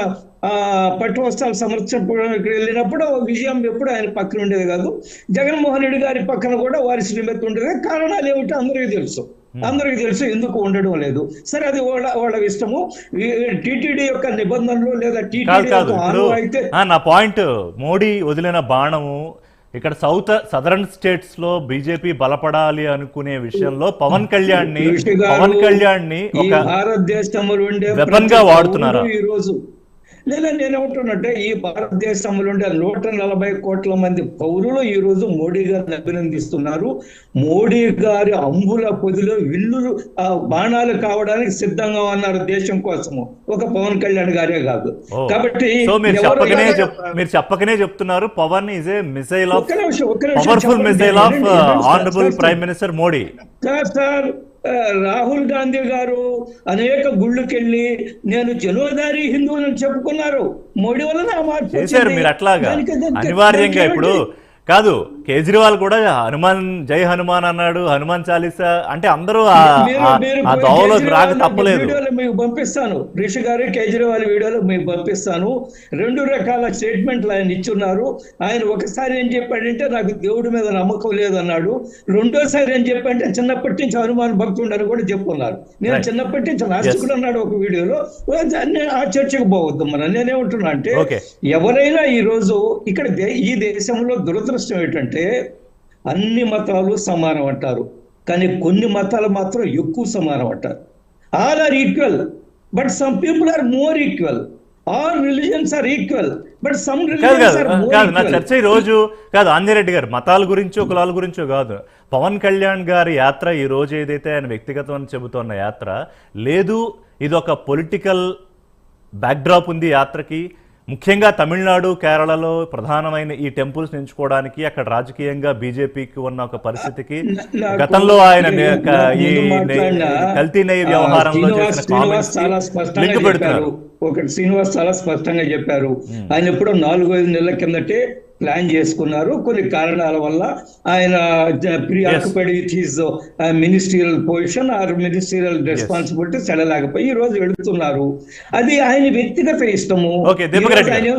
పట్టు వస్త్రాలు సమర్పించడానికి వెళ్ళినప్పుడు విజయం ఎప్పుడు ఆయన పక్కన ఉండేది కాదు. జగన్మోహన్ రెడ్డి గారి పక్కన కూడా వారి శ్రీమతి ఉండేది. కారణాలు ఏమిటో అందరికీ తెలుసు ఎందుకు ఉండడం లేదు. సరే, అది వాళ్ళ ఇష్టము. టీటీడీ యొక్క నిబంధనలు లేదా టీటీడీ అయితే నా పాయింట్, మోడీ వదిలిన బాణము ఇక్కడ సదరన్ స్టేట్స్ లో బీజేపీ బలపడాలి అనుకునే విషయంలో పవన్ కళ్యాణ్ ని ఒక భారతదేశంలో వెపన్ గా వాడుతున్నారా ఈ రోజు? లేదా నేనేమంటున్నట్టే, ఈ భారతదేశంలో ఉండే 140 కోట్ల మంది పౌరులు ఈ రోజు మోడీ గారిని అభినందిస్తున్నారు. మోడీ గారి అంబుల పొదిలో విల్లులు బాణాలు కావడానికి సిద్ధంగా ఉన్నారు దేశం కోసము, ఒక పవన్ కళ్యాణ్ గారే కాదు. కాబట్టి మీరు చెప్పకనే చెప్తున్నారు Pavan is a missile of powerful missile of honourable prime minister Modi. Sir Rahul Gandhi garu అనేక గుళ్ళకెళ్ళి నేను జనోదారి హిందువులను చెప్పుకున్నారు. మోడీ వలన ఆ మార్పు చేశారు వచ్చింది. మీరు అట్లాగా దానికి అనివార్యంగా. ఇప్పుడు ఏమిటి? కాదు, కేజ్రీవాల్ కూడా హనుమాన్ జై హనుమాన్ అన్నాడు, హనుమాన్ చాలీసా అంటే అందరూ ఆ దోవలోకి రాక తప్పలేదు. వీడియోలు మీకు పంపిస్తాను, రిషి గారు కేజ్రీవాల్ వీడియోలు మీకు పంపిస్తాను. 2 రకాల స్టేట్మెంట్లు ఆయన ఇచ్చున్నారు. ఆయన ఒకసారి ఏం చెప్పాడంటే నాకు దేవుడి మీద నమ్మకం లేదన్నాడు. రెండోసారి ఏం చెప్పంటే చిన్నప్పటి నుంచి హనుమాన్ భక్తుడని కూడా చెప్పుకున్నారు. నేను చిన్నప్పటి నుంచి నాస్తికుడు అన్నాడు ఒక వీడియోలో. ఆ చర్చకు పోవద్దు. మనం నేనేమంటున్నా అంటే ఎవరైనా ఈ రోజు ఇక్కడ ఈ దేశంలో దురదృష్టం ఏంటంటే అన్ని మతాలు సమానం అంటారు, కానీ కొన్ని మతాలు మాత్రం ఎక్కువ సమానం అంటారు. All are equal but some people are more equal. All religions are equal but some religions are more equal. నా చర్చ ఈ రోజు కాదు ఆంజనేరెడ్డి గారు మతాల గురించో కులాల గురించో కాదు. పవన్ కళ్యాణ్ గారి యాత్ర ఈ రోజు ఏదైతే ఆయన వ్యక్తిగతం అని చెబుతున్న యాత్ర లేదు, ఇది ఒక పొలిటికల్ బ్యాక్డ్రాప్ ఉంది యాత్రకి. ముఖ్యంగా తమిళనాడు, కేరళలో ప్రధానమైన ఈ టెంపుల్స్ ఎంచుకోవడానికి అక్కడ రాజకీయంగా బీజేపీకి ఉన్న ఒక పరిస్థితికి గతంలో ఆయన ఈ కల్తీ నెయ్యి వ్యవహారంలో చేసిన కామెంట్స్ లింక్ పెడుతున్నారు. ఒకటి శ్రీనివాస్ చాలా స్పష్టంగా చెప్పారు. ఆయన ఎప్పుడో 4-5 నెలల కిందటే ప్లాన్ చేసుకున్నారు. కొన్ని కారణాల వల్ల ఆయన preoccupied with his ministerial position or ministerial responsibilities వెళ్ళలేకపోయి ఈ రోజు వెళుతున్నారు. అది ఆయన వ్యక్తిగత ఇష్టము. ఆయన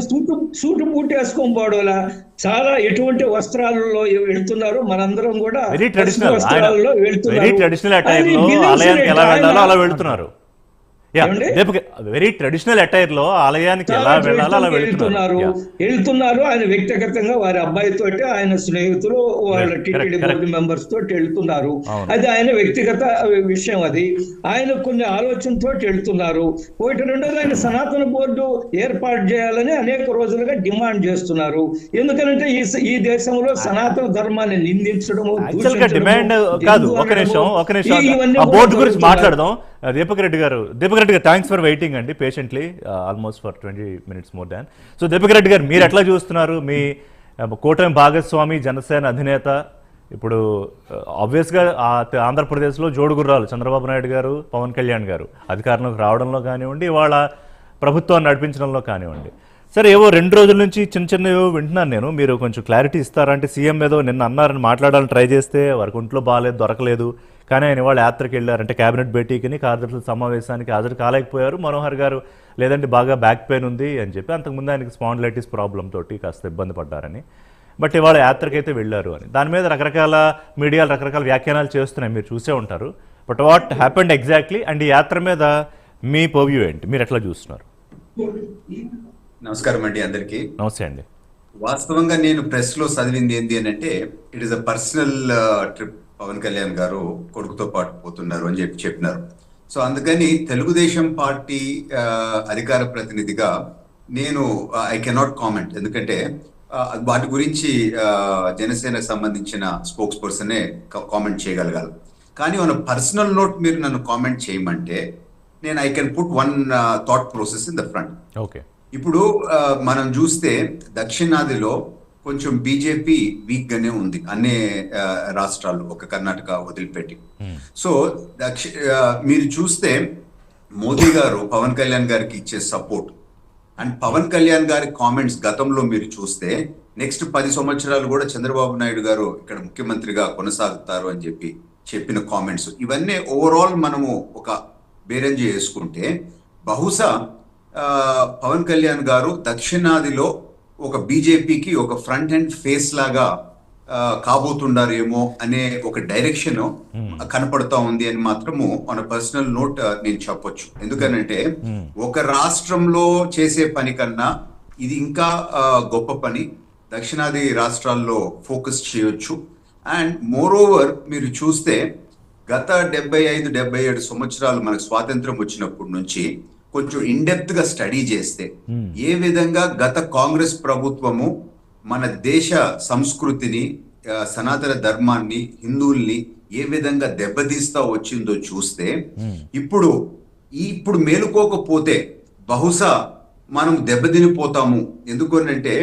సూటు బూట్ వేసుకొని పోవడంలా చాలా ఎటువంటి వస్త్రాలలో వెళ్తున్నారు. మనందరం కూడా వస్త్రాలలో వెళ్తున్నారు. వెరీ ట్రెడిషనల్ అటైర్ లో ఆలయానికి ఎలా వెళ్ళాలో అలా వెళ్తున్నారు. ఆయన వ్యక్తిగతంగా వారి అబ్బాయితో, ఆయన స్నేహితులు, వాళ్ళ టీటీడీ బోర్డు మెంబర్స్ తోటి వెళ్తున్నారు. అది ఆయన వ్యక్తిగత విషయం. అది ఆయన కొన్ని ఆలోచనతో వెళ్తున్నారు. ఒకటి రెండోది ఆయన సనాతన బోర్డు ఏర్పాటు చేయాలని అనేక రోజులుగా డిమాండ్ చేస్తున్నారు. ఎందుకంటే ఈ దేశంలో సనాతన ధర్మాన్ని నిందించడము, డిమాండ్ కాదు. ఒక నిమిషం బోర్డు గురించి మాట్లాడదాం. దీపక్ రెడ్డి గారు థ్యాంక్స్ ఫర్ వెయిటింగ్ అండి patiently almost for 20 minutes more than. So Deepak Reddy గారు మీరు ఎట్లా చూస్తున్నారు? మీ కూటమి భాగస్వామి జనసేన అధినేత ఇప్పుడు ఆబ్వియస్గా ఆంధ్రప్రదేశ్లో జోడుగుర్రాలు చంద్రబాబు నాయుడు గారు, పవన్ కళ్యాణ్ గారు అధికారంలోకి రావడంలో కానివ్వండి, వాళ్ళ ప్రభుత్వాన్ని నడిపించడంలో కానివ్వండి. సరే, ఏవో 2 రోజుల నుంచి చిన్నవి వింటున్నాను నేను. మీరు కొంచెం క్లారిటీ ఇస్తారంటే సీఎం ఏదో నిన్న అన్నారని మాట్లాడాలని ట్రై చేస్తే వారికి ఒంట్లో బాగాలేదు, దొరకలేదు. కానీ ఆయన ఇవాళ యాత్రకి వెళ్ళారంటే క్యాబినెట్ భేటీకి, కార్యదర్శుల సమావేశానికి హాజరు కాలేకపోయారు. మనోహర్ గారు లేదంటే బాగా బ్యాక్ పెయిన్ ఉంది అని చెప్పి అంతకుముందు ఆయనకి స్పాండిలైటిస్ ప్రాబ్లం తోటి కాస్త ఇబ్బంది పడ్డారని. బట్ ఇవాళ యాత్రకి అయితే వెళ్ళారు అని దాని మీద రకరకాల మీడియాలు రకరకాల వ్యాఖ్యానాలు చేస్తున్నాయి, మీరు చూసే ఉంటారు. But what happened exactly and ఈ యాత్ర మీద మీ పర్వ్యూ ఏంటి, మీరు ఎట్లా చూస్తున్నారు? నమస్కారం అండి అందరికి. నమస్తే అండి. వాస్తవంగా నేను ప్రెస్ లో చదివింది ఏంటి అని అంటే it is a personal trip. Pavan Kalyan garu కొడుకుతో పాటు పోతున్నారు అని చెప్పినారు. సో అందుకని తెలుగుదేశం పార్టీ అధికార ప్రతినిధిగా నేను ఐ కెనాట్ కామెంట్. ఎందుకంటే వాటి గురించి జనసేనకు సంబంధించిన స్పోక్స్ పర్సనే కామెంట్ చేయగలగాలి. కానీ మన పర్సనల్ నోట్ మీరు నన్ను కామెంట్ చేయమంటే నేను I can put one thought process in the front. Okay, ఇప్పుడు మనం చూస్తే దక్షిణాదిలో కొంచెం బీజేపీ వీక్ గానే ఉంది అన్ని రాష్ట్రాలు, ఒక కర్ణాటక వదిలిపెట్టి. సో మీరు చూస్తే మోదీ గారు పవన్ కళ్యాణ్ గారికి ఇచ్చే సపోర్ట్ అండ్ పవన్ కళ్యాణ్ గారి కామెంట్స్ గతంలో మీరు చూస్తే నెక్స్ట్ 10 సంవత్సరాలు కూడా చంద్రబాబు నాయుడు గారు ఇక్కడ ముఖ్యమంత్రిగా కొనసాగుతారు అని చెప్పిన కామెంట్స్, ఇవన్నీ ఓవరాల్ మనము ఒక బేరంజీ వేసుకుంటే బహుశా పవన్ కళ్యాణ్ గారు దక్షిణాదిలో ఒక బీజేపీకి ఒక ఫ్రంట్ అండ్ ఫేస్ లాగా కాబోతుండారేమో అనే ఒక డైరెక్షన్ కనపడతా ఉంది అని మాత్రము ఆన్ పర్సనల్ నోట్ నేను చెప్పొచ్చు. ఎందుకనంటే ఒక రాష్ట్రంలో చేసే పని కన్నా ఇది ఇంకా గొప్ప పని, దక్షిణాది రాష్ట్రాల్లో ఫోకస్ చేయొచ్చు. అండ్ మోర్ ఓవర్ మీరు చూస్తే గత 75-77 సంవత్సరాలు మనకు స్వాతంత్రం వచ్చినప్పటి నుంచి కొంచెం ఇన్డెప్త్ గా స్టడీ చేస్తే ఏ విధంగా గత కాంగ్రెస్ ప్రభుత్వము మన దేశ సంస్కృతిని, సనాతన ధర్మాన్ని, హిందువుల్ని ఏ విధంగా దెబ్బతీస్తా వచ్చిందో చూస్తే ఇప్పుడు మేలుకోకపోతే బహుశా మనం దెబ్బతినిపోతాము. ఎందుకనంటే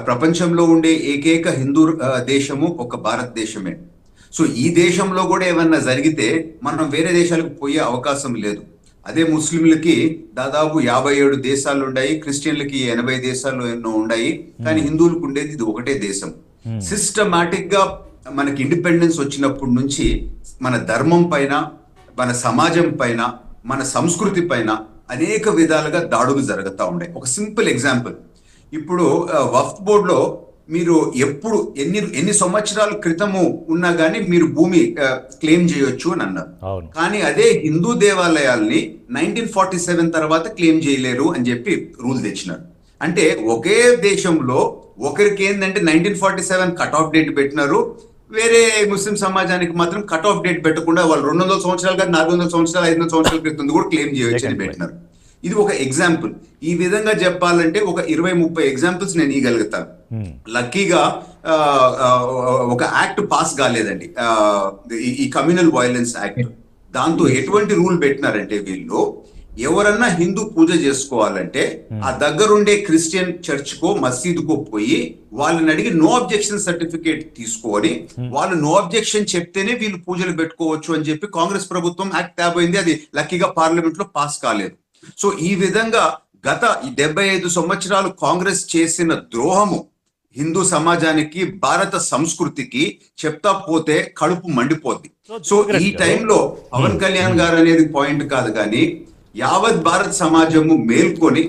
ప్రపంచంలో ఉండే ఏకైక హిందూ దేశము ఒక భారతదేశమే. సో ఈ దేశంలో కూడా ఏమన్నా జరిగితే మనం వేరే దేశాలకు పోయే అవకాశం లేదు. అదే ముస్లింలకి దాదాపు 57 దేశాలు ఉన్నాయి, క్రిస్టియన్లకి 80 దేశాలు ఎన్నో ఉన్నాయి, కానీ హిందువులకు ఉండేది ఇది ఒకటే దేశం. సిస్టమాటిక్ గా మనకి ఇండిపెండెన్స్ వచ్చినప్పటి నుంచి మన ధర్మం పైన, మన సమాజం పైన, మన సంస్కృతి పైన అనేక విధాలుగా దాడులు జరుగుతూ ఉన్నాయి. ఒక సింపుల్ ఎగ్జాంపుల్, ఇప్పుడు వక్ఫ్ బోర్డులో మీరు ఎప్పుడు ఎన్ని సంవత్సరాల క్రితము ఉన్నా కానీ మీరు భూమి క్లెయిమ్ చేయొచ్చు అని అన్నారు. కానీ అదే హిందూ దేవాలయాల్ని 1947 తర్వాత క్లెయిమ్ చేయలేరు అని చెప్పి రూల్ తెచ్చినారు. అంటే ఒకే దేశంలో ఒకరికి ఏంటంటే 1947 కట్ ఆఫ్ డేట్ పెట్టినారు, వేరే ముస్లిం సమాజానికి మాత్రం కట్ ఆఫ్ డేట్ పెట్టకుండా వాళ్ళు 200 సంవత్సరాలు కానీ 400 సంవత్సరాలు 500 సంవత్సరాల క్రితం కూడా క్లెయిమ్ చేయొచ్చు అని పెట్టినారు. ఇది ఒక ఎగ్జాంపుల్. ఈ విధంగా చెప్పాలంటే ఒక 20-30 ఎగ్జాంపుల్స్ నేను ఇవ్వగలుగుతాను. లక్కీగా ఒక యాక్ట్ పాస్ కాలేదండి, ఈ కమ్యూనల్ వైలెన్స్ యాక్ట్. దాంతో ఎటువంటి రూల్ పెట్టినారంటే వీళ్ళు ఎవరన్నా హిందూ పూజ చేసుకోవాలంటే ఆ దగ్గరుండే క్రిస్టియన్ చర్చ్ కో మసీదుకో పోయి వాళ్ళని అడిగి నో అబ్జెక్షన్ సర్టిఫికేట్ తీసుకొని వాళ్ళు నో అబ్జెక్షన్ చెప్తేనే వీళ్ళు పూజలు పెట్టుకోవచ్చు అని చెప్పి కాంగ్రెస్ ప్రభుత్వం యాక్ట్ తేబోయింది. అది లక్కీగా పార్లమెంట్ లో పాస్ కాలేదు. సో ఈ విధంగా గత 75 సంవత్సరాలు కాంగ్రెస్ చేసిన ద్రోహము హిందూ సమాజానికి, భారత సంస్కృతికి చెప్తా పోతే కడుపు మండిపోద్ది. సో ఈ టైంలో పవన్ కళ్యాణ్ గారు అనేది పాయింట్ కాదు, కానీ యావత్ భారత్ సమాజము మేల్కొని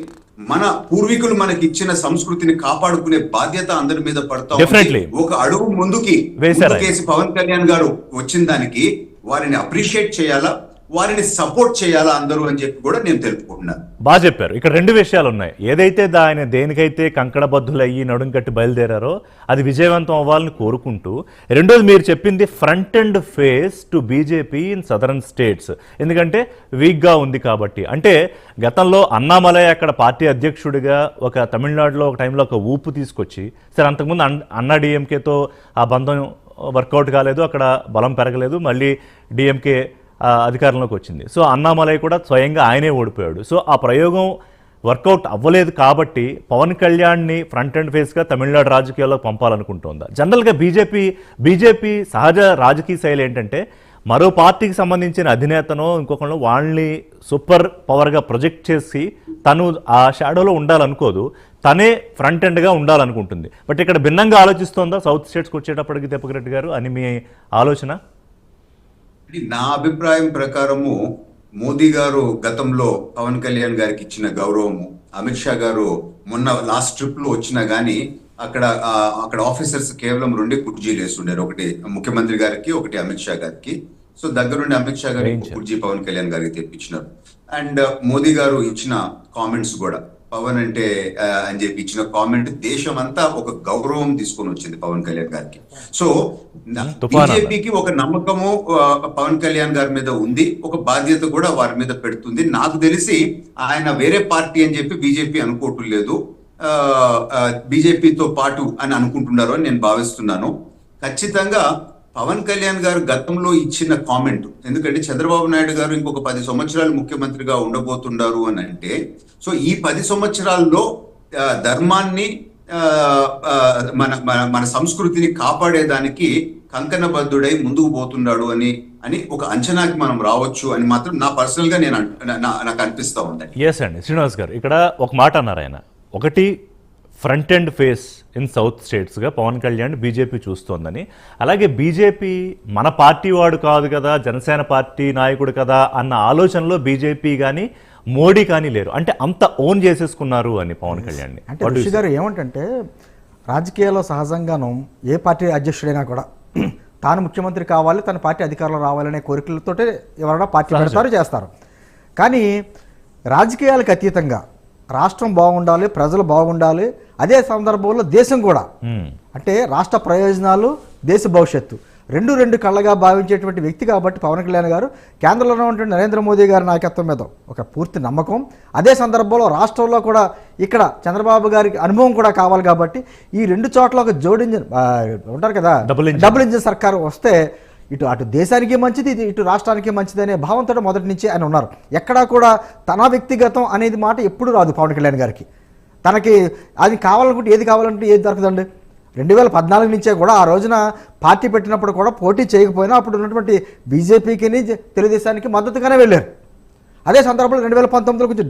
మన పూర్వీకులు మనకి ఇచ్చిన సంస్కృతిని కాపాడుకునే బాధ్యత అందరి మీద పడతా ఉంది. ఒక అడుగు ముందుకేసి పవన్ కళ్యాణ్ గారు వచ్చిన దానికి వారిని అప్రిషియేట్ చేయాలా, వారిని సపోర్ట్ చేయాలా అందరూ అని చెప్పి కూడా నేను తెలుపుకుంటున్నాను. బాగా చెప్పారు. ఇక్కడ 2 విషయాలు ఉన్నాయి. ఏదైతే ఆయన దేనికైతే కంకణబద్ధులయ్యి నడుం కట్టి బయలుదేరారో అది విజయవంతం అవ్వాలని కోరుకుంటూ, రెండోది మీరు చెప్పింది front and face to BJP in southern states, ఎందుకంటే వీక్గా ఉంది కాబట్టి. అంటే గతంలో అన్నామలై అక్కడ పార్టీ అధ్యక్షుడిగా ఒక తమిళనాడులో ఒక టైంలో ఒక ఊపు తీసుకొచ్చి, సరే అంతకుముందు అన్నా డిఎంకేతో ఆ బంధం వర్కౌట్ కాలేదు, అక్కడ బలం పెరగలేదు, మళ్ళీ డిఎంకే అధికారంలోకి వచ్చింది. సో అన్నామలై కూడా స్వయంగా ఆయనే ఓడిపోయాడు. సో ఆ ప్రయోగం వర్కౌట్ అవ్వలేదు కాబట్టి పవన్ కళ్యాణ్ని ఫ్రంట్ అండ్ ఫేస్గా తమిళనాడు రాజకీయాల్లో పంపాలనుకుంటోందా? జనరల్గా బీజేపీ సహజ రాజకీయ శైలి ఏంటంటే మరో పార్టీకి సంబంధించిన అధినేతనో ఇంకొకళ్ళు వాళ్ళని సూపర్ పవర్గా ప్రొజెక్ట్ చేసి తను ఆ షాడోలో ఉండాలనుకోదు, తనే ఫ్రంట్ ఎండ్గా ఉండాలనుకుంటుంది. బట్ ఇక్కడ భిన్నంగా ఆలోచిస్తోందా సౌత్ స్టేట్స్కి వచ్చేటప్పటికి దీపక్ రెడ్డి గారు అని మీ ఆలోచన? నా అభిప్రాయం ప్రకారము మోదీ గారు గతంలో పవన్ కళ్యాణ్ గారికి ఇచ్చిన గౌరవము, అమిత్ షా గారు మొన్న లాస్ట్ ట్రిప్ లో వచ్చినా గానీ అక్కడ ఆఫీసర్స్ కేవలం 2 కుర్చీలు వేస్తుండారు, ఒకటి ముఖ్యమంత్రి గారికి, ఒకటి అమిత్ షా గారికి. సో దగ్గరుండి అమిత్ షా గారికి కుర్చీ పవన్ కళ్యాణ్ గారికి తెప్పించినారు. అండ్ మోదీ గారు ఇచ్చిన కామెంట్స్ కూడా పవన్ అంటే అని చెప్పి ఇచ్చిన కామెంట్ దేశం అంతా ఒక గౌరవం తీసుకొని వచ్చింది పవన్ కళ్యాణ్ గారికి. సో బీజేపీకి ఒక నమ్మకము పవన్ కళ్యాణ్ గారి మీద ఉంది, ఒక బాధ్యత కూడా వారి మీద పెడుతుంది. నాకు తెలిసి ఆయన వేరే పార్టీ అని చెప్పి బీజేపీ అనుకోవటం లేదు, బీజేపీతో పాటు అని అనుకుంటున్నారు అని నేను భావిస్తున్నాను. ఖచ్చితంగా పవన్ కళ్యాణ్ గారు గతంలో ఇచ్చిన కామెంట్, ఎందుకంటే చంద్రబాబు నాయుడు గారు ఇంకొక 10 సంవత్సరాలు ముఖ్యమంత్రిగా ఉండబోతున్నారు అని అంటే, సో ఈ 10 సంవత్సరాల్లో ధర్మాన్ని, మన సంస్కృతిని కాపాడేదానికి కంకణబద్ధుడై ముందుకు పోతున్నాడు అని ఒక అంచనాకి మనం రావచ్చు అని మాత్రం నా పర్సనల్ గా నాకు అనిపిస్తా ఉంది. ఎస్ అండి శ్రీనివాస్ గారు, ఇక్కడ ఒక మాట అన్నారు ఆయన, ఒకటి front and face in south స్టేట్స్గా పవన్ కళ్యాణ్ బీజేపీ చూస్తోందని, అలాగే బీజేపీ మన పార్టీ వాడు కాదు కదా, జనసేన పార్టీ నాయకుడు కదా అన్న ఆలోచనలో బీజేపీ కానీ మోడీ కానీ లేరు, అంటే అంత ఓన్ చేసేసుకున్నారు అని పవన్ కళ్యాణ్. అంటే ఋషి గారు ఏమంటే రాజకీయాల్లో సహజంగాను ఏ పార్టీ అధ్యక్షుడైనా కూడా తాను ముఖ్యమంత్రి కావాలి, తన పార్టీ అధికారంలో రావాలనే కోరికలతోటే ఎవరైనా పార్టీ పెడతారు, చేస్తారు. కానీ రాజకీయాలకు అతీతంగా రాష్ట్రం బాగుండాలి, ప్రజలు బాగుండాలి, అదే సందర్భంలో దేశం కూడా, అంటే రాష్ట్ర ప్రయోజనాలు, దేశ భవిష్యత్తు రెండు కళ్ళగా భావించేటువంటి వ్యక్తి కాబట్టి పవన్ కళ్యాణ్ గారు కేంద్రంలో ఉన్నటువంటి నరేంద్ర మోదీ గారి నాయకత్వం మీద ఒక పూర్తి నమ్మకం, అదే సందర్భంలో రాష్ట్రంలో కూడా ఇక్కడ చంద్రబాబు గారికి అనుభవం కూడా కావాలి కాబట్టి ఈ 2 చోట్ల ఒక జోడింజన్ ఉంటారు కదా, డబుల్ ఇంజిన్ సర్కారు వస్తే అటు దేశానికి మంచిది, ఇటు రాష్ట్రానికి మంచిది అనే భావంతో మొదటి నుంచి ఆయన ఉన్నారు. ఎక్కడా కూడా తన వ్యక్తిగతం అనేది మాట ఎప్పుడు రాదు పవన్ కళ్యాణ్ గారికి. తనకి అది కావాలనుకుంటే ఏది కావాలంటే ఏది దొరకదండి. 2014 నుంచే కూడా ఆ రోజున పార్టీ పెట్టినప్పుడు కూడా పోటీ చేయకపోయినా అప్పుడు ఉన్నటువంటి బీజేపీకి తెలుగుదేశానికి మద్దతుగానే వెళ్ళారు. అదే సందర్భంలో 2019లో కొంచెం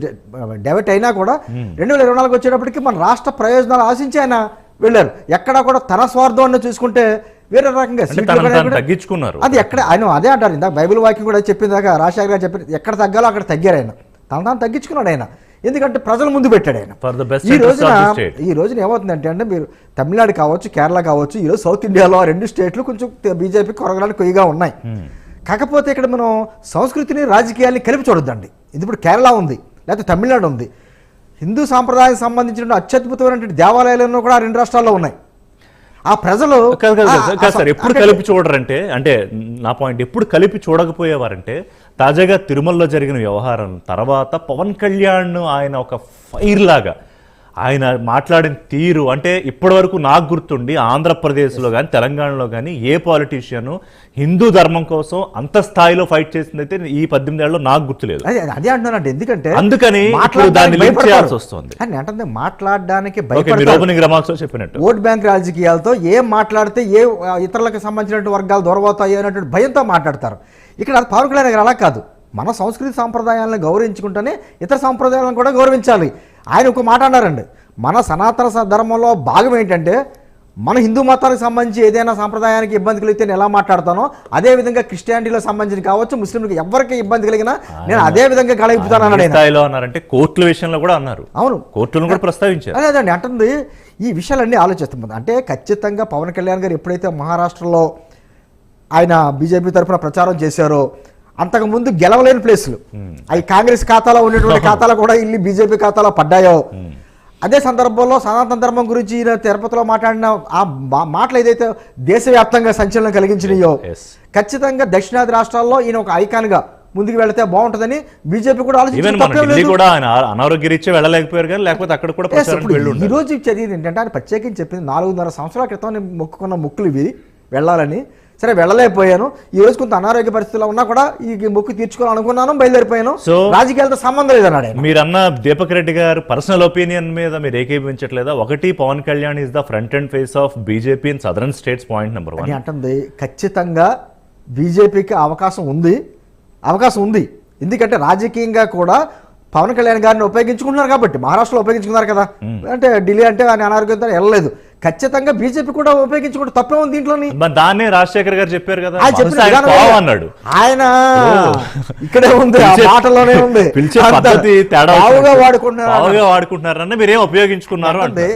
డైవర్ట్ అయినా కూడా 2024 వచ్చేటప్పటికి మన రాష్ట్ర ప్రయోజనాలు ఆశించి ఆయన వెళ్ళారు. ఎక్కడా కూడా తన స్వార్థం చూసుకుంటే వేరే రకంగా తగ్గించుకున్నారు. అది ఎక్కడ ఆయన అదే అంటారు, ఇందాక బైబిల్ వాక్యం కూడా చెప్పిందాక రాజశేఖర్ గారు చెప్పిన ఎక్కడ తగ్గాలో అక్కడ తగ్గారు ఆయన, తాను తగ్గించుకున్నాడు ఆయన. ఎందుకంటే ప్రజల ముందు పెట్టాడు ఆయన. ఈ రోజున ఏమవుతుందంటే అంటే మీరు తమిళనాడు కావచ్చు, కేరళ కావచ్చు, ఈరోజు సౌత్ ఇండియాలో 2 స్టేట్లు కొంచెం బీజేపీ కొరగడానికి కొయ్యగా ఉన్నాయి. కాకపోతే ఇక్కడ మనం సంస్కృతిని రాజకీయాల్ని కలిపి చూడొద్దండి. ఇది ఇప్పుడు కేరళ ఉంది, లేకపోతే తమిళనాడు ఉంది. హిందూ సాంప్రదాయానికి సంబంధించిన అత్యద్భుతమైనటువంటి దేవాలయాలను కూడా 2 రాష్ట్రాల్లో ఉన్నాయి. ఆ ప్రజలు సార్ ఎప్పుడు కలిపి చూడరంటే, అంటే నా పాయింట్, ఎప్పుడు కలిపి చూడకపోయేవారంటే తాజాగా తిరుమలలో జరిగిన వ్యవహారం తర్వాత పవన్ కళ్యాణ్ ఆయన ఒక ఫైర్ లాగా ఆయన మాట్లాడిన తీరు, అంటే ఇప్పటి వరకు నాకు గుర్తుండి ఆంధ్రప్రదేశ్లో కానీ తెలంగాణలో కానీ ఏ పాలిటీషియన్ హిందూ ధర్మం కోసం అంత స్థాయిలో ఫైట్ చేసిందైతే ఈ 18 ఏళ్ళలో నాకు గుర్తులేదు. అదే అంటున్నానంటే, ఎందుకంటే అందుకని దాన్ని లింక్ చేయాల్సి వస్తుంది. అంటే మాట్లాడడానికి చెప్పినట్టు ఓట్ బ్యాంక్ రాజకీయాలతో ఏం మాట్లాడితే ఏ ఇతరులకు సంబంధించిన వర్గాలు దొరబోతాయి అన్నటువంటి భయంతో మాట్లాడతారు. ఇక్కడ పవన్ కళ్యాణ్ గారు అలా కాదు. మన సంస్కృతి సాంప్రదాయాలను గౌరవించుకుంటేనే ఇతర సాంప్రదాయాలను కూడా గౌరవించాలి. ఆయన ఒక మాట అన్నారండి, మన సనాతన ధర్మంలో భాగం ఏంటంటే మన హిందూ మతానికి సంబంధించి ఏదైనా సాంప్రదాయానికి ఇబ్బంది కలిగితే నేను ఎలా మాట్లాడతానో అదే విధంగా క్రిస్టియానిటీలో సంబంధించి కావచ్చు, ముస్లింలకు ఎవరికి ఇబ్బంది కలిగినా నేను అదే విధంగా గళిపుతానంటే కోర్టుల విషయంలో కూడా అన్నారు. అవును, కోర్టులను కూడా ప్రస్తావించారు. అదేదండి అంటుంది. ఈ విషయాలన్నీ ఆలోచిస్తుంది. అంటే ఖచ్చితంగా పవన్ కళ్యాణ్ గారు ఎప్పుడైతే మహారాష్ట్రలో ఆయన బీజేపీ తరఫున ప్రచారం చేశారో, అంతకుముందు గెలవలేని ప్లేసులు అవి కాంగ్రెస్ ఖాతాలో ఉన్నటువంటి ఖాతాలో కూడా ఇల్లు బీజేపీ ఖాతాలో పడ్డాయో, అదే సందర్భంలో సనాతన ధర్మం గురించి ఈయన తిరుపతిలో మాట్లాడిన ఆ మాటలు ఏదైతే దేశవ్యాప్తంగా సంచలనం కలిగించినాయో, ఖచ్చితంగా దక్షిణాది రాష్ట్రాల్లో ఈయన ఒక ఐకాన్గా ముందుకు వెళితే బాగుంటుందని బీజేపీ కూడా అనారోగ్యరీత్యా వెళ్ళలేకపోయారు కానీ లేకపోతే అక్కడ కూడా ఈ రోజు చదివింది ఏంటంటే ఆయన ప్రత్యేకించి చెప్పింది 4.5 సంవత్సరాల క్రితం నేను మొక్కుకున్న మొక్కులు ఇవి వెళ్ళాలని. సరే వెళ్ళలేకపోయాను, ఈ రోజు కొంత అనారోగ్య పరిస్థితుల్లో ఉన్నా కూడా ఈ మొక్కు తీర్చుకోవాలనుకున్నాను, బయలుదేరిపోయాను, రాజకీయాలతో సంబంధం లేదన్నాడు. మీరన్న దీపక్ రెడ్డి గారు పర్సనల్ ఒపీనియన్ మీద మీరు ఏకీభించట్లేదా? ఒకటి, Pavan Kalyan is the front and face of BJP in southern states, point number 1 అంటుంది. ఖచ్చితంగా బీజేపీకి అవకాశం ఉంది. ఎందుకంటే రాజకీయంగా కూడా పవన్ కళ్యాణ్ గారిని ఉపయోగించుకుంటున్నారు కాబట్టి, మహారాష్ట్రలో ఉపయోగించుకున్నారు కదా, అంటే ఢిల్లీ అంటే ఆయన అనారోగ్యంతో వెళ్ళలేదు. ఖచ్చితంగా బీజేపీ కూడా ఉపయోగించుకుంటే తప్పే ఉంది దీంట్లోని. దాన్నే రాజశేఖర్ గారు చెప్పారు కదా, అన్నాడు ఆయన. ఇక్కడే ఉంది, ఆ మాటలోనే ఉంది. వాడుకుంటున్నారన్న మీరేం ఉపయోగించుకున్నారు అంటే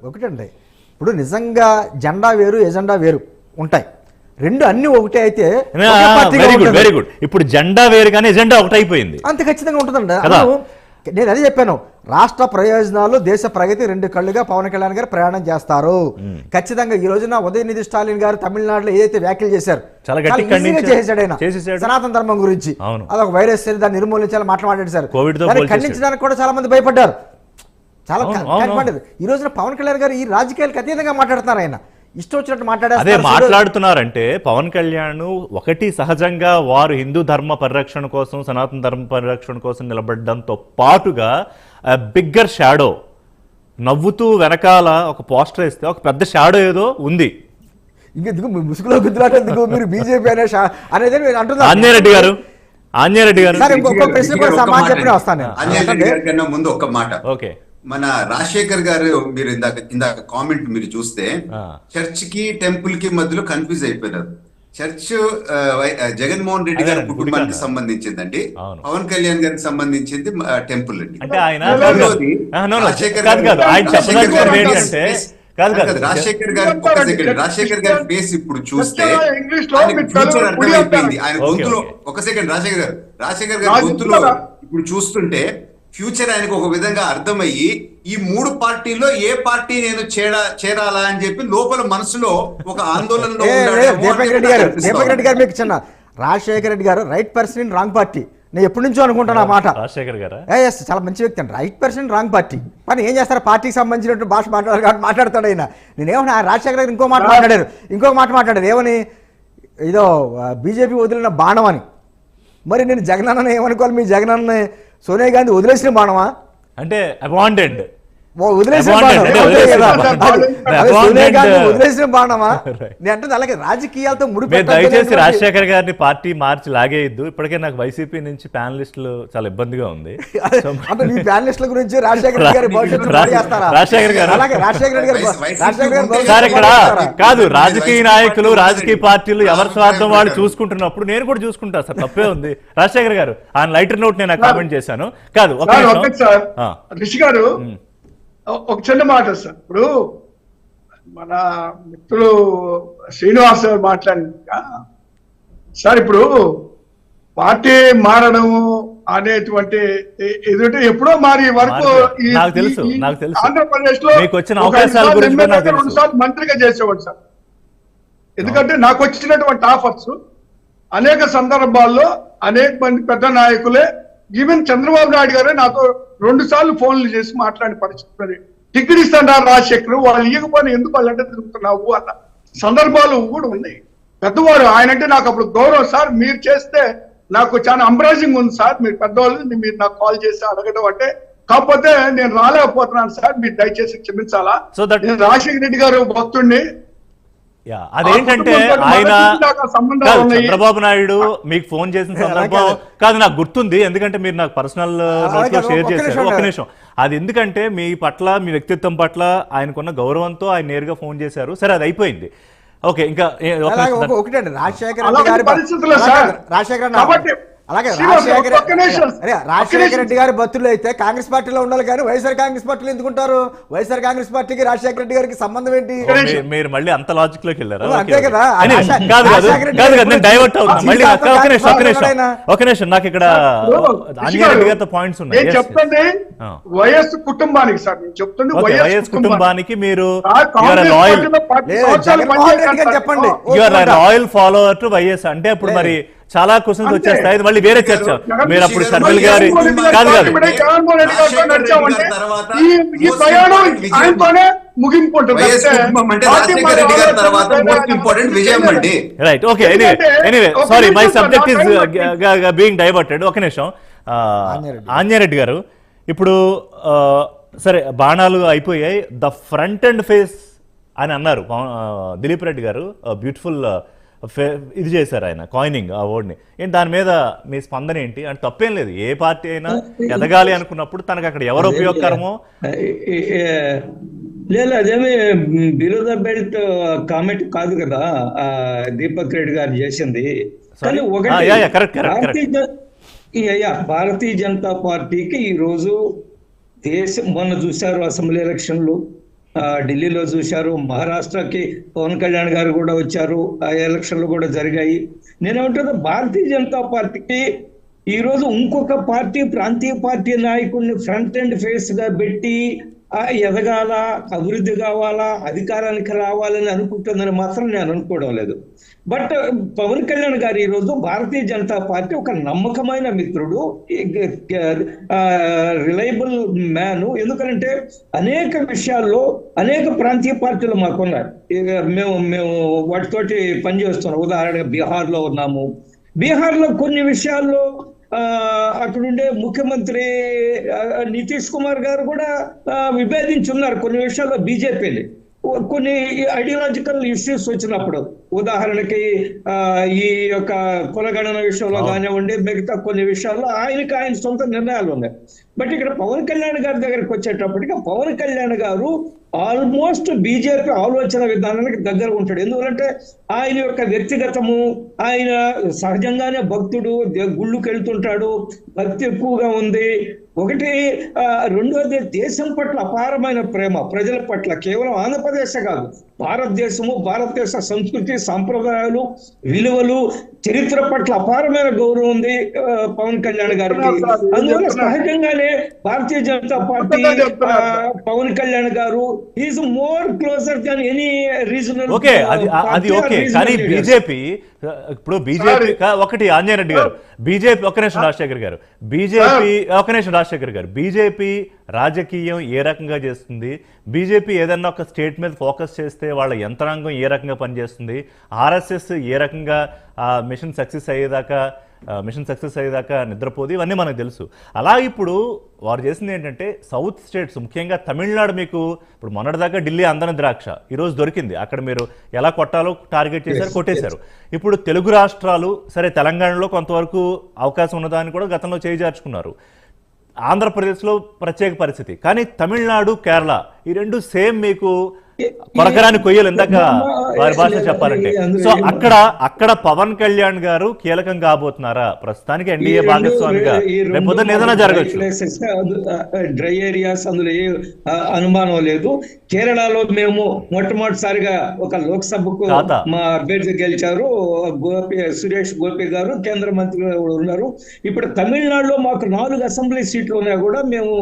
ఒకటండి. ఇప్పుడు నిజంగా జెండా వేరు, ఎజెండా వేరు ఉంటాయి, రెండు అన్ని ఒకటే అయితే వెరీ గుడ్. ఇప్పుడు జెండా వేరు కానీ ఎజెండా ఒకటి అయిపోయింది, అంత ఖచ్చితంగా ఉంటుందండి. నేను అదే చెప్పాను, రాష్ట్ర ప్రయోజనాలు, దేశ ప్రగతి 2 కళ్ళుగా పవన్ కళ్యాణ్ గారు ప్రయాణం చేస్తారు. ఖచ్చితంగా ఈ రోజున ఉదయనిధి స్టాలిన్ గారు తమిళనాడులో ఏదైతే వ్యాఖ్యలు చేశారు చేశాడు ఆయన సనాతన ధర్మం గురించి, అదొక వైరస్ దాన్ని నిర్మూలించాలని మాట్లాడాడు సార్. ఖండించడానికి కూడా చాలా మంది భయపడ్డారు, చాలా కనపడ్డది. ఈ రోజున పవన్ కళ్యాణ్ గారు ఈ రాజకీయాలకు అతీతంగా మాట్లాడుతున్నారు. ఆయన ఇష్టం వచ్చినట్టు మాట్లాడుతున్నారంటే పవన్ కళ్యాణ్ ఒకటి సహజంగా వారు హిందూ ధర్మ పరిరక్షణ కోసం, సనాతన ధర్మ పరిరక్షణ కోసం నిలబడడంతో పాటుగా బిగ్గర్ షాడో, నవ్వుతూ వెనకాల ఒక పోస్టర్ వేస్తే ఒక పెద్ద షాడో ఏదో ఉంది. ఇంకెందుకు ముసుగులో గుద్దులాటేందుకు మీరు బీజేపీ అనేది అంటున్నారు. ఆంజనేయరెడ్డి గారు ముందు ఒక మాట, ఓకే, మన రాజశేఖర్ గారు మీరు ఇందాక కామెంట్ మీరు చూస్తే చర్చ్ కి టెంపుల్ కి మధ్యలో కన్ఫ్యూజ్ అయిపోయినారు. చర్చ్ జగన్మోహన్ రెడ్డి గారి కుటుంబానికి సంబంధించిందండి, పవన్ కళ్యాణ్ గారికి సంబంధించింది టెంపుల్ అండి. రాజశేఖర్ గారి ఫేస్ ఇప్పుడు చూస్తే ఫ్యూచర్ అర్థమైపోయింది ఆయన గొంతులో. ఒక సెకండ్, రాజశేఖర్ గారి గొంతులో ఇప్పుడు చూస్తుంటే ఫ్యూచర్ ఆయనకు ఒక విధంగా అర్థమయ్యి ఈ 3 పార్టీల్లో ఏ పార్టీ నేను చేరాలా అని చెప్పి లోపల మనసులో ఒక ఆందోళనలో దీపక్ రెడ్డి గారు మీకు చిన్న రాజశేఖర రెడ్డి గారు right person in wrong party. నేను ఎప్పటి నుంచో అనుకుంటాను ఆ మాట. రాజశేఖర్ గారు చాలా మంచి వ్యక్తి అండి, right person in wrong party. మరి ఏం చేస్తారు, పార్టీకి సంబంధించినట్టు భాష మాట్లాడతాడు ఆయన. నేనేమన్నా రాజశేఖర గారు ఇంకో మాట మాట్లాడారు, ఏమని, ఇదో బీజేపీ వదిలిన బాణం అని. మరి నేను జగనన్న ఏమనుకోవాలి, మీ జగనన్న సోనియా గాంధీ వదిలేసిన బాణమా అంటే అవాంటెడ్ వదిలేసిన Abandoned, బాణం. అంటే అంతే కదా. వదిలేసిన అదే సోనియా గాంధీ Abandoned. వదిలేసిన బాణమా Right. నేను అంటే అలాగే రాజకీయాలతో మీరు ముడిపెట్టద్దు దయచేసి అనేటువంటి- రాజశేఖర్ గారిని పార్టీ మార్చి లాగేయద్దు. ఇప్పటికే నాకు వైసీపీ నుంచి ప్యానలిస్టులు చాలా ఇబ్బందిగా ఉంది. సో అంటే మీ ప్యానలిస్టుల గురించి రాజశేఖర రెడ్డి గారి భవిష్యత్తు రా- పాడు చేస్తారా? రాజశేఖర్ గారు. అలాగే రాజశేఖర రెడ్డి గారు రాజశేఖర గారి భవిష్యత్తు సార్ ఇక్కడ పాడు చేస్తారా? కాదు, రాజకీయ నాయకులు రాజకీయ పార్టీలు ఎవరి స్వార్థం వాళ్ళు చూసుకుంటున్నప్పుడు నేను కూడా చూసుకుంటా సార్, తప్పే ఉంది. రాజశేఖర్ గారు ఆ లైటర్ నోట్ నేను కామెంట్ చేశాను. కాదు ఒక సార్ నిమిషం. ఒకటి సార్ ఆ. రిషి గారు ఒక చిన్న మాట సార్. ఇప్పుడు మన మిత్రులు శ్రీనివాస్ గారు మాట్లాడిన సార్, ఇప్పుడు పార్టీ మారడం అనేటువంటి ఎదుటి ఎప్పుడో మారి వరకు నాకు తెలుసు, నాకు తెలుసు. ఆంధ్రప్రదేశ్ లో మీకు వచ్చిన అవకాశాల గురించి కూడా నాకు తెలుసు. 2 సార్లు మంత్రిగా చేసేవాడు సార్. ఎందుకంటే నాకు వచ్చినటువంటి ఆఫర్స్ అనేక సందర్భాల్లో అనేక మంది పెద్ద నాయకులే, ఈవెన్ చంద్రబాబు నాయుడు గారే నాతో 2 సార్లు ఫోన్లు చేసి మాట్లాడిన పరిస్థితి. టికెట్ ఇస్తున్నారు రాజశేఖర్, వాళ్ళు ఇవ్వకపోయినా ఎందుకు వాళ్ళంటే తిరుగుతున్నావు అన్న సందర్భాలు కూడా ఉన్నాయి. పెద్దవాడు ఆయన అంటే నాకు అప్పుడు గౌరవం సార్. మీరు చేస్తే నాకు చాలా అంబ్రాజింగ్ ఉంది సార్. మీరు పెద్దవాళ్ళు, మీరు నాకు కాల్ చేసి అడగడం అంటే, కాకపోతే నేను రాలేకపోతున్నాను సార్, మీరు దయచేసి క్షమించాలా. So that- నేను రాజశేఖర రెడ్డి గారు భక్తుడిని. యా, అదేంటంటే ఆ కుటుంబంతో ఆయన మనకి నాకు ఆ సంబంధాలు కాదు, ఉన్నాయి. చంద్రబాబు నాయుడు మీకు ఫోన్ చేసిన సందర్భం కాదు నాకు గుర్తుంది, ఎందుకంటే మీరు నాకు పర్సనల్ నోట్ లో షేర్ ఒక్క చేశారు. నిమిషం ఒక నిమిషం. అది ఎందుకంటే మీ పట్ల, మీ వ్యక్తిత్వం పట్ల ఆయనకున్న గౌరవంతో ఆయన నేరుగా ఫోన్ చేశారు. సరే, అది అయిపోయింది. ఓకే, ఇంకా ఒక అలాగే నిమిషం. ఒకటండి రాజశేఖర రెడ్డి అలాంటి గారి పరిస్థితుల్లో అలాగే సార్. రాజశేఖర కాబట్టి అలాగే శ్రీనివాస్ రాజశేఖర ఒక్క నిమిషం. అరే రాజశేఖర రెడ్డి గారి భక్తులు అయితే కాంగ్రెస్ పార్టీలో ఉండాలి కానీ వైఎస్ఆర్ కాంగ్రెస్ పార్టీలో ఎందుకుంటారు? వైఎస్ఆర్ కాంగ్రెస్ పార్టీకి రాజశేఖర రెడ్డి గారికి సంబంధం ఏంటి? మీరు మళ్ళీ అంత లాజిక్ లోకి వెళ్ళారా? అంతే ఓకే, కదా. ఓకే. Anyway, రాజశేఖర కాదు కాదు రెడ్డి కాదు గారు కాదు, నేను డైవర్ట్ అవుతున్నా ఆ మళ్ళీ. సీతారాం ఒక నిమిషం, ఒక నిమిషం, ఆయన. ఒక నిమిషం. నాకు ఇక్కడ ఆంజనేయ గారితో పాయింట్స్ ఉన్నాయి. నేను Yes, yes. చెప్తుంది ఆ. వైఎస్ కుటుంబానికి సార్. నేను చెప్తుంది ఓకే, వైఎస్ వైఎస్ కుటుంబానికి మీరు కాంగ్రెస్ లాయల్ పార్టీలో 10 లేదు, సంవత్సరాలు జగన్మోహన్ రెడ్డి గారు పనిచేశారు చెప్పండి. Sir. You are loyal follower to YS అంటే అప్పుడు మరి చాలా క్వశ్చన్స్ అంతే. వచ్చేస్తాయి. ఇది మళ్ళీ వేరే చర్చ. జగన్ మీరు అప్పుడు గారు, షర్మిల్ గారి జగన్మోహన్ రెడ్డి కాదు కాదు ఇప్పుడే జగన్మోహన్ రెడ్డి గారితో నడిచామంటే తర్వాత ఈ ప్రయాణం ఆయనతోనే ముగింపు ఉంటుంది. వైఎస్ అంతే. కుటుంబం అంటే పార్టీ రాజశేఖర రెడ్డి గారి మారే తర్వాత ఆలోచన మోస్ట్ ఇంపార్టెంట్ విజయం అండి. రైట్. ఓకే, ఎందుకంటే ఎనీవే ఒక సారీ, మై నిమిషం సబ్జెక్ట్ సార్, ఇస్ నా టైం బీయింగ్ డైవర్టెడ్. ఒక నిమిషం. ఆంజనేరెడ్డి గారు, ఇప్పుడు సరే బాణాలు అయిపోయాయి. ద ఫ్రంట్ అండ్ ఫేస్ అని అన్నారు దిలీప్ రెడ్డి గారు. బ్యూటిఫుల్ ఇది చేశారు ఆయన, కాయినింగ్ ఆ వర్డ్ని. ఏంటి దాని మీద మీ స్పందన ఏంటి? అంటే తప్పేం లేదు, ఏ పార్టీ అయినా ఎదగాలి అనుకున్నప్పుడు తనకు అక్కడ ఎవరు ఉపయోగకరమో. లేదు, అదేమి బిలో ద బెల్ట్ కామెంట్ కాదు కదా దీపక్ రెడ్డి గారు చేసింది. కానీ భారతీయ జనతా పార్టీకి ఈ రోజు దేశం, మొన్న చూశారు అసెంబ్లీ ఎలక్షన్లు, ఢిల్లీలో చూశారు, మహారాష్ట్రకి పవన్ కళ్యాణ్ గారు కూడా వచ్చారు, ఆ ఎలక్షన్లు కూడా జరిగాయి. నేనేమంటున్నా, భారతీయ జనతా పార్టీకి ఈ రోజు ఇంకొక పార్టీ, ప్రాంతీయ పార్టీ నాయకుడిని ఫ్రంట్ అండ్ ఫేస్ గా పెట్టి ఎదగాల, అభివృద్ధి కావాలా, అధికారానికి రావాలని అనుకుంటుందని మాత్రం నేను అనుకోవడం లేదు. బట్ పవన్ కళ్యాణ్ గారు ఈరోజు భారతీయ జనతా పార్టీ ఒక నమ్మకమైన మిత్రుడు, రిలయబుల్ మ్యాన్. ఎందుకంటే అనేక విషయాల్లో అనేక ప్రాంతీయ పార్టీలు మాకున్నాయి. మేము వాటితోటి పనిచేస్తున్నాం. ఉదాహరణగా బీహార్లో ఉన్నాము. బీహార్లో కొన్ని విషయాల్లో అక్కడుండే ముఖ్యమంత్రి నితీష్ కుమార్ గారు కూడా విభేదించున్నారు కొన్ని విషయాల్లో బీజేపీని. కొన్ని ఐడియాలజికల్ ఇష్యూస్ వచ్చినప్పుడు, ఉదాహరణకి ఈ యొక్క కులగణన విషయంలో కానివ్వండి, మిగతా కొన్ని విషయాల్లో ఆయన సొంత నిర్ణయాలు ఉన్నాయి. బట్ ఇక్కడ పవన్ కళ్యాణ్ గారి దగ్గరికి వచ్చేటప్పటికి పవన్ కళ్యాణ్ గారు ఆల్మోస్ట్ బీజేపీ ఆలోచన విధానానికి దగ్గర ఉంటాడు. ఎందుకంటే ఆయన యొక్క వ్యక్తిగతము, ఆయన సహజంగానే భక్తుడు, గుళ్ళుకి వెళ్తుంటాడు, భక్తి ఎక్కువగా ఉంది. ఒకటి, రెండోది దేశం పట్ల అపారమైన ప్రేమ, ప్రజల పట్ల. కేవలం ఆంధ్రప్రదేశ్ కాదు, భారతదేశము, భారతదేశ సంస్కృతి, సాంప్రదాయాలు, విలువలు, చరిత్ర పట్ల అపారమైన గౌరవం ఉంది పవన్ కళ్యాణ్ గారికి. అందువల్ల సహజంగానే భారతీయ జనతా పార్టీ పవన్ కళ్యాణ్ గారు is more closer than any regional. Okay, అది ఓకే. కానీ బీజేపీ, ఇప్పుడు బీజేపీ ఒకటి ఆంజనేయ రెడ్డి గారు, బీజేపీ ఒక నిమిషం రాజశేఖర్ గారు, బీజేపీ ఒక నిమిషం రాజశేఖర్ గారు, బీజేపీ రాజకీయం ఏ రకంగా చేస్తుంది? బీజేపీ ఏదన్నా ఒక స్టేట్ మీద ఫోకస్ చేస్తే వాళ్ళ యంత్రాంగం ఏ రకంగా పనిచేస్తుంది? ఆర్ఎస్ఎస్ ఏ రకంగా మిషన్ సక్సెస్ అయ్యేదాకా మిషన్ సక్సెస్ అయ్యేదాకా నిద్రపోదు, ఇవన్నీ మనకు తెలుసు. అలా ఇప్పుడు వారు చేసింది ఏంటంటే సౌత్ స్టేట్స్, ముఖ్యంగా తమిళనాడు, మీకు ఇప్పుడు మొన్నటిదాకా ఢిల్లీ అందని ద్రాక్ష ఈరోజు దొరికింది, అక్కడ మీరు ఎలా కొట్టాలో టార్గెట్ చేశారు, కొట్టేశారు. ఇప్పుడు తెలుగు రాష్ట్రాలు, సరే తెలంగాణలో కొంతవరకు అవకాశం ఉన్నదాన్ని కూడా గతంలో చేజార్చుకున్నారు. ఆంధ్రప్రదేశ్లో ప్రత్యేక పరిస్థితి, కానీ తమిళనాడు, కేరళ ఈ రెండు సేమ్ మీకు కొరకరాని కొయ్యలు, ఇందాక వారి భాష చెప్పాలంటే. సో అక్కడ పవన్ కళ్యాణ్ గారు కీలకం కాబోతున్నారా? ప్రస్తుతానికి ఎన్డీఏ భాగస్వామిగా రేపు పొద్దున్న ఏదైనా జరగచ్చు. డ్రై ఏరియాస్, అందులో ఏ అనుమానం లేదు. కేరళలో మేము మొట్టమొదటిసారిగా ఒక లోక్సభకు మా అభ్యర్థి గెలిచారు, సురేష్ గోపి గారు కేంద్ర మంత్రిగా ఉన్నారు. ఇప్పుడు తమిళనాడులో మాకు 4 అసెంబ్లీ సీట్లు ఉన్నా కూడా మేము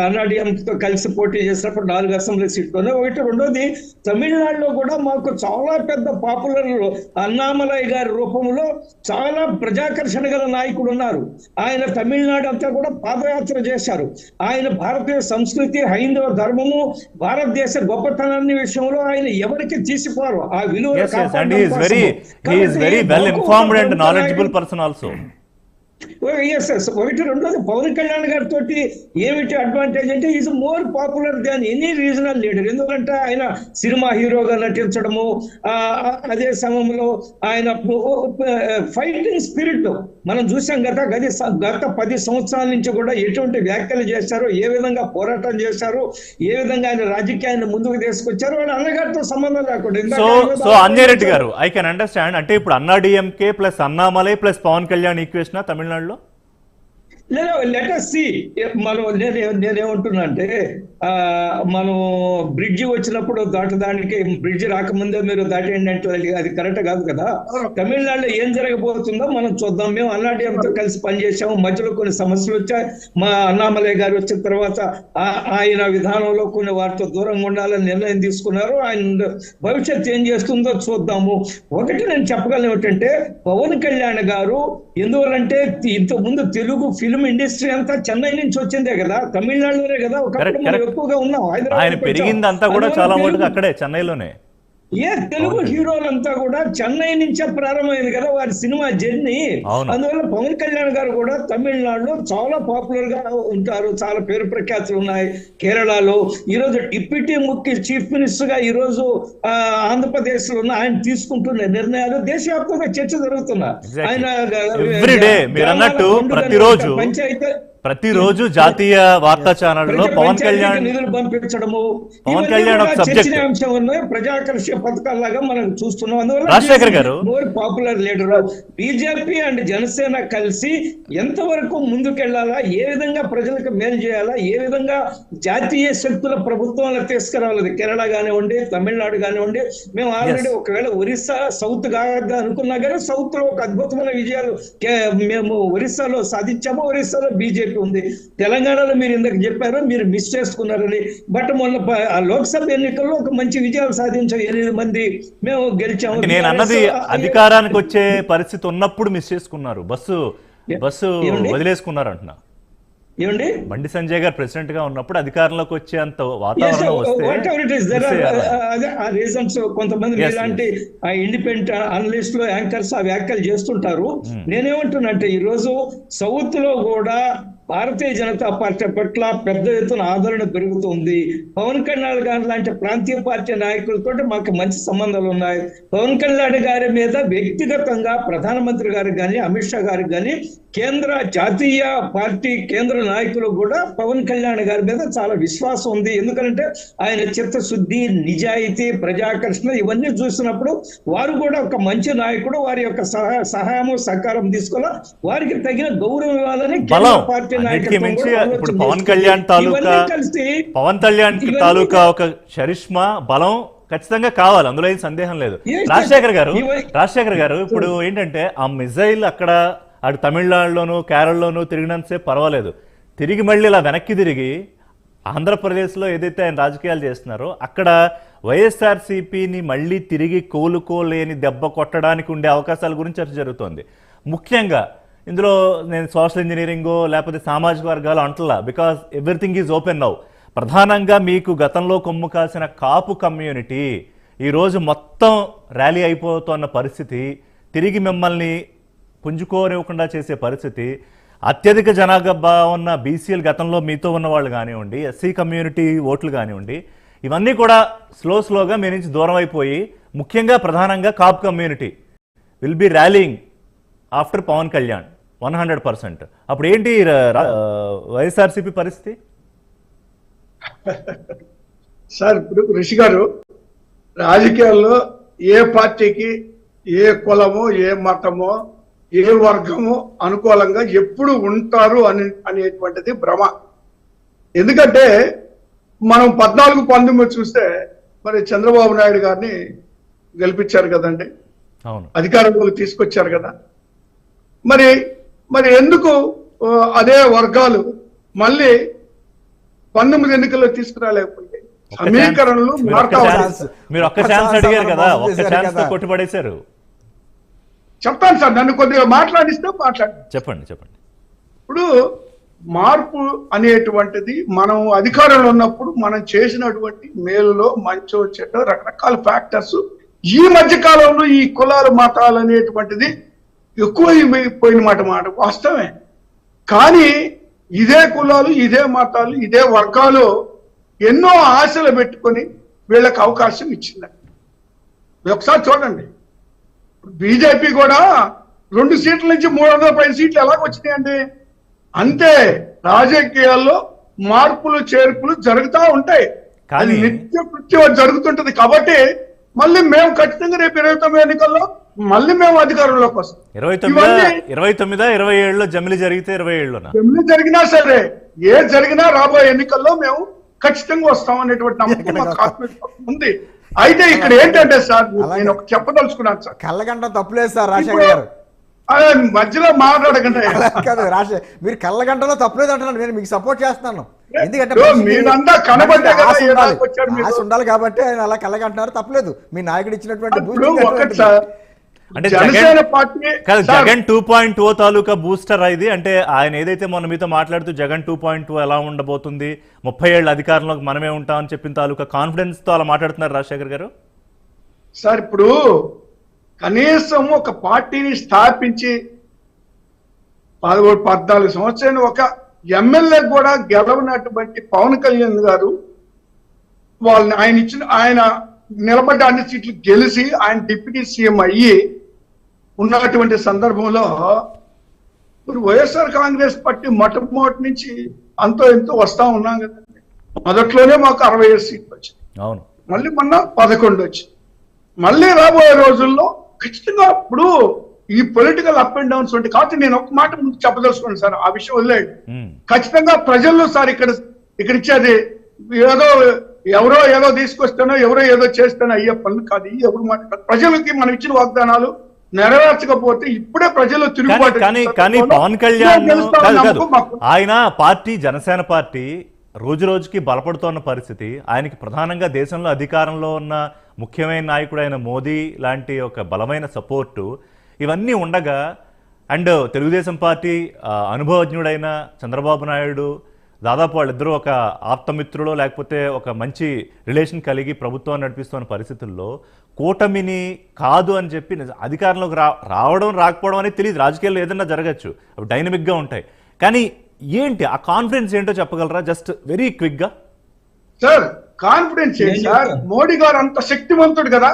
అన్నాడీఎంతో కలిసి పోటీ చేసినప్పుడు 4 అసెంబ్లీ సీట్లు ఉన్నాయి. ఒకటి. రెండోది, తమిళనాడులో కూడా మాకు చాలా పెద్ద పాపులర్ అన్నామలై గారి రూపంలో చాలా ప్రజాకర్షణ గల నాయకుడు ఉన్నారు. ఆయన తమిళనాడు అంతా కూడా పాదయాత్ర చేశారు. ఆయన భారతీయ సంస్కృతి, హైందవ ధర్మము, భారతదేశ గొప్పతనాన్ని విషయంలో ఆయన ఎవరికి తీసిపోరు. ఆ విలువ ఒకటి. రెండోది, పవన్ కళ్యాణ్ గారితో ఏమిటి అడ్వాంటేజ్ అంటే is more popular than any regional leader. ఎందుకంటే ఆయన సినిమా హీరోగా నటించడము, అదే సమయంలో ఆయన ఫైటింగ్ స్పిరిట్ మనం చూసాం గత 10 సంవత్సరాల నుంచి కూడా ఎటువంటి వ్యాఖ్యలు చేశారో, ఏ విధంగా పోరాటం చేశారు, ఏ విధంగా ఆయన రాజకీయాన్ని ముందుకు తీసుకొచ్చారు, వాళ్ళ అన్నగారితో సంబంధం లేకుండా. So Anjay Reddy garu, I can understand. అంటే ఇప్పుడు Anna DMK plus Annamalai plus Pavan Kalyan equation తమిళనాడులో లేదా లెటర్ సి. మనం నేనేమంటున్నా అంటే మనం బ్రిడ్జి వచ్చినప్పుడు దాటడానికి, బ్రిడ్జి రాకముందే మీరు దాటేయండి అంటే అది కరెక్ట్ కాదు కదా. తమిళనాడులో ఏం జరగబోతుందో మనం చూద్దాం. మేము అన్నాడీఎంతో కలిసి పనిచేసాము, మధ్యలో కొన్ని సమస్యలు వచ్చాయి. మా అన్నామలై గారు వచ్చిన తర్వాత ఆయన విధానంలో కొన్ని వారితో దూరంగా ఉండాలని నిర్ణయం తీసుకున్నారు. ఆయన భవిష్యత్తు ఏం చేస్తుందో చూద్దాము. ఒకటి నేను చెప్పగలను ఏమిటంటే, పవన్ కళ్యాణ్ గారు ఎందువల్లంటే ఇంతకుముందు తెలుగు ఫిల్మ్ ఇండస్ట్రీ అంతా చెన్నై నుంచి వచ్చిందే కదా, తమిళనాడులోనే కదా ఒకప్పుడు ఎక్కువగా ఉన్నాం. ఆయన పెరిగిందంతా కూడా చాలా మటుకు అక్కడే చెన్నైలోనే. తెలుగు హీరోలంతా కూడా చెన్నై నుంచే ప్రారంభమైంది కదా వారి సినిమా జర్నీ. అందువల్ల పవన్ కళ్యాణ్ గారు కూడా తమిళనాడులో చాలా పాపులర్ గా ఉంటారు, చాలా పేరు ప్రఖ్యాతులు ఉన్నాయి. కేరళలో ఈరోజు డిప్యూటీ ముఖ్య చీఫ్ మినిస్టర్ గా ఈరోజు ఆంధ్రప్రదేశ్ లో ఉన్న ఆయన తీసుకుంటున్న నిర్ణయాలు దేశవ్యాప్తంగా చర్చ జరుగుతున్నా. ఆయన ప్రతిరోజు జాతీయ వార్తా ఛానల్లో పవన్ కళ్యాణ్ నిధులు పంపించడము, చర్చనీయ అంశం ఉన్నాయి. ప్రజాకర్షక పథకాల్లాగా మనం చూస్తున్నాం. అందువల్ల రాజశేఖర్ గారు more popular leader. BJP and Janasena కలిసి ఎంతవరకు ముందుకెళ్లాలా, ఏ విధంగా ప్రజలకు మేలు చేయాలా, ఏ విధంగా జాతీయ శక్తుల ప్రభుత్వంలో తీసుకురావాలి, కేరళ కానివ్వండి, తమిళనాడు కానివ్వండి. మేము ఆల్రెడీ ఒకవేళ ఒరిస్సా సౌత్ కాగా అనుకున్నా కానీ సౌత్ లో ఒక అద్భుతమైన విజయాలు మేము ఒరిస్సాలో సాధించాము. ఒరిస్సాలో బీజేపీ ఉంది. తెలంగాణలో మీరు ఇందాక చెప్పారు మీరు మిస్ చేసుకున్నారని. బట్ మొన్న లోక్సభ ఎన్నికల్లో ఒక మంచి విజయాలు సాధించాం, 8 మంది మేము గెలిచాము. నేను అన్నది అధికారానికి వచ్చే పరిస్థితి ఉన్నప్పుడు మిస్ చేసుకున్నారు, బస్సు వదిలేసుకున్నారు అంటున్నా. ఏమండి, బండి సంజయ్ గారు ప్రెసిడెంట్ గా ఉన్నప్పుడు అధికారంలోకి వచ్చేంత వాతావరణం రీజన్స్ కొంతమంది ఇలాంటి ఇండిపెండెంట్ అనలిస్ట్ లో యాంకర్స్ ఆ వ్యాఖ్యలు చేస్తుంటారు. నేనేమంటున్నా అంటే ఈరోజు సౌత్ లో కూడా భారతీయ జనతా పార్టీ పట్ల పెద్ద ఎత్తున ఆదరణ పెరుగుతుంది. పవన్ కళ్యాణ్ గారు లాంటి ప్రాంతీయ పార్టీ నాయకులతో మాకు మంచి సంబంధాలు ఉన్నాయి. పవన్ కళ్యాణ్ గారి మీద వ్యక్తిగతంగా ప్రధానమంత్రి గారికి కానీ, అమిత్ షా గారికి కానీ, కేంద్ర జాతీయ పార్టీ కేంద్ర నాయకులు కూడా పవన్ కళ్యాణ్ గారి మీద చాలా విశ్వాసం ఉంది. ఎందుకంటే ఆయన చిత్తశుద్ధి, నిజాయితీ, ప్రజాకర్షణ ఇవన్నీ చూసినప్పుడు వారు కూడా ఒక మంచి నాయకుడు, వారి యొక్క సహాయము సహకారం తీసుకోవాలా, వారికి తగిన గౌరవం ఇవ్వాలని కేంద్ర పార్టీ ఇప్పుడు పవన్ కళ్యాణ్ తాలూకా ఒక చరిష్మా బలం ఖచ్చితంగా కావాలి, అందులో ఏం సందేహం లేదు. రాజశేఖర్ గారు ఇప్పుడు ఏంటంటే ఆ మిజైల్ అక్కడ అటు తమిళనాడులోను కేరళలోను తిరిగినంతసేపు పర్వాలేదు, తిరిగి మళ్ళీ ఇలా వెనక్కి తిరిగి ఆంధ్రప్రదేశ్లో ఏదైతే ఆయన రాజకీయాలు చేస్తున్నారో అక్కడ వైఎస్ఆర్సీపీని మళ్ళీ తిరిగి కోలుకోలేని దెబ్బ కొట్టడానికి ఉండే అవకాశాల గురించి చర్చ జరుగుతోంది. ముఖ్యంగా ఇందులో నేను సోషల్ ఇంజనీరింగో లేకపోతే సామాజిక వర్గాలు అంటలా, because everything is open now. ప్రధానంగా మీకు గతంలో కొమ్ము కాసిన కాపు కమ్యూనిటీ ఈరోజు మొత్తం ర్యాలీ అయిపోతున్న పరిస్థితి, తిరిగి మిమ్మల్ని పుంజుకోనివ్వకుండా చేసే పరిస్థితి, అత్యధిక జనాభా ఉన్న బీసీలు గతంలో మీతో ఉన్న వాళ్ళు కానివ్వండి, ఎస్సీ కమ్యూనిటీ ఓట్లు కానివ్వండి, ఇవన్నీ కూడా స్లోగా మీ నుంచి దూరం అయిపోయి, ముఖ్యంగా ప్రధానంగా Kapu community will be rallying after Pawan Kalyan 100%. అప్పుడు ఏంటి వైఎస్ఆర్సీపీ పరిస్థితి? సార్ ఇప్పుడు రిషి గారు, రాజకీయాల్లో ఏ పార్టీకి ఏ కులమో ఏ మతమో ఏ వర్గమో అనుకూలంగా ఎప్పుడు ఉంటారు అనేటువంటిది భ్రమ. ఎందుకంటే మనం 14-19 చూస్తే మరి చంద్రబాబు నాయుడు గారిని గెలిపించారు కదండి, అవును, అధికారంలోకి తీసుకొచ్చారు కదా. మరి ఎందుకు అదే వర్గాలు మళ్ళీ 19 ఎన్నికల్లో తీసుకురాలేకపోతే సమీకరణలు మీరు ఒక్క ఛాన్స్ అడిగారు కదా, ఒక్క ఛాన్స్ తో కొట్టిపడేశారు. చెప్తాను సార్, నన్ను కొద్దిగా మాట్లాడిస్తే చెప్పండి. ఇప్పుడు మార్పు అనేటువంటిది మనం అధికారంలో ఉన్నప్పుడు మనం చేసినటువంటి మేలులో మంచో చెడ్డ రకరకాల ఫ్యాక్టర్స్ ఈ మధ్య కాలంలో ఈ కులాలు మతాలు అనేటువంటిది ఎక్కువైపోయిన మాట వాస్తవమే. కానీ ఇదే కులాలు ఇదే మతాలు ఇదే వర్గాలు ఎన్నో ఆశలు పెట్టుకొని వీళ్ళకి అవకాశం ఇచ్చిందండి. ఒకసారి చూడండి, బీజేపీ కూడా 2 సీట్ల నుంచి 300 పైన సీట్లు ఎలాగ వచ్చినాయండి? అంతే, రాజకీయాల్లో మార్పులు చేర్పులు జరుగుతూ ఉంటాయి, కానీ నిత్యం జరుగుతుంటది. కాబట్టి మళ్ళీ మేము ఖచ్చితంగా రేపు 29 ఎన్నికల్లో మళ్ళీ మేము అధికారంలోకి వస్తాం. 27 జమిలి జరిగితే 27 జమిలి జరిగినా సరే ఏ జరిగినా రాబోయే ఎన్నికల్లో మేము ఖచ్చితంగా వస్తాం అనేటువంటి నమ్మకం మాకు కాన్ఫిడెన్స్ ఉంది. అయితే ఇక్కడ ఏంటంటే సార్, నేను ఒక చెప్పదలుచుకున్నాను సార్, కళ్ళగంట తప్పులేదు సార్ రాజశేఖర్ గారు, మధ్యలో మాట్లాడకండి. మీరు కళ్ళగంటలో తప్పులేదు అంటున్నాను, నేను మీకు సపోర్ట్ చేస్తున్నాను. ఎందుకంటే ఆశ ఉండాలి కాబట్టి ఆయన అలా కళ్ళగంటున్నారు, తప్పలేదు. మీ నాయకుడు ఇచ్చినటువంటి అంటే జగన్ 2.0 తాలూకా బూస్టర్ ఇది. అంటే ఆయన ఏదైతే మొన్న మీతో మాట్లాడుతూ జగన్ 2.0 ఎలా ఉండబోతుంది, 30 ఏళ్ళ అధికారంలోకి మనమే ఉంటామని చెప్పిన తాలూకా కాన్ఫిడెన్స్ తో అలా మాట్లాడుతున్నారు రాజశేఖర్ గారు. సార్ ఇప్పుడు కనీసం ఒక పార్టీని స్థాపించి 14 సంవత్సరాలు ఒక ఎమ్మెల్యే కూడా గెలవనటువంటి పవన్ కళ్యాణ్ గారు వాళ్ళని ఆయన నిలబడ్డ అన్ని సీట్లు గెలిచి ఆయన డిప్యూటీ సీఎం అయ్యి ఉన్నటువంటి సందర్భంలో వైఎస్ఆర్ కాంగ్రెస్ పార్టీ మొట్టమొదటి నుంచి అంతో ఎంతో వస్తా ఉన్నాం కదండి. మొదట్లోనే మాకు 67 సీట్లు వచ్చాయి, అవును, మళ్ళీ మొన్న 11 వచ్చాయి. మళ్ళీ రాబోయే రోజుల్లో ఖచ్చితంగా ఇప్పుడు ఈ పొలిటికల్ అప్ అండ్ డౌన్స్ ఉంటాయి. కాబట్టి నేను ఒక మాట ముందు చెప్పదలుచుకోండి సార్, ఆ విషయం వదిలేదు. ఖచ్చితంగా ప్రజల్లో సార్ ఇక్కడ ఇచ్చేది ఎవరో ఏదో తీసుకొస్తానో ఎవరో ఏదో చేస్తానో అయ్యే పనులు కాదు, ఎవరు మాట కాదు. ప్రజలకి మనం ఇచ్చిన వాగ్దానాలు నెరవేర్చకపోతే ఇప్పుడే ప్రజలు తిరుగుబాటు. కానీ పవన్ కళ్యాణ్ ఆయన పార్టీ, జనసేన పార్టీ రోజు రోజుకి బలపడుతున్న పరిస్థితి, ఆయనకి ప్రధానంగా దేశంలో అధికారంలో ఉన్న ముఖ్యమైన నాయకుడు అయిన మోదీ లాంటి ఒక బలమైన సపోర్టు ఇవన్నీ ఉండగా, అండ్ తెలుగుదేశం పార్టీ అనుభవజ్ఞుడైన చంద్రబాబు నాయుడు దాదాపు వాళ్ళిద్దరూ ఒక ఆప్తమిత్రులు లేకపోతే ఒక మంచి రిలేషన్ కలిగి ప్రభుత్వాన్ని నడిపిస్తున్న పరిస్థితుల్లో కూటమిని కాదు అని చెప్పి అధికారంలోకి రావడం రాకపోవడం అనేది తెలియదు. రాజకీయాల్లో ఏదైనా జరగచ్చు, అవి డైనమిక్గా ఉంటాయి. కానీ ఏంటి ఆ కాన్ఫిడెన్స్ ఏంటో చెప్పగలరా జస్ట్ వెరీ క్విక్ గా? సార్ కాన్ఫిడెన్స్ ఏంటి సార్, మోడీ గారు అంత శక్తివంతుడు కదా,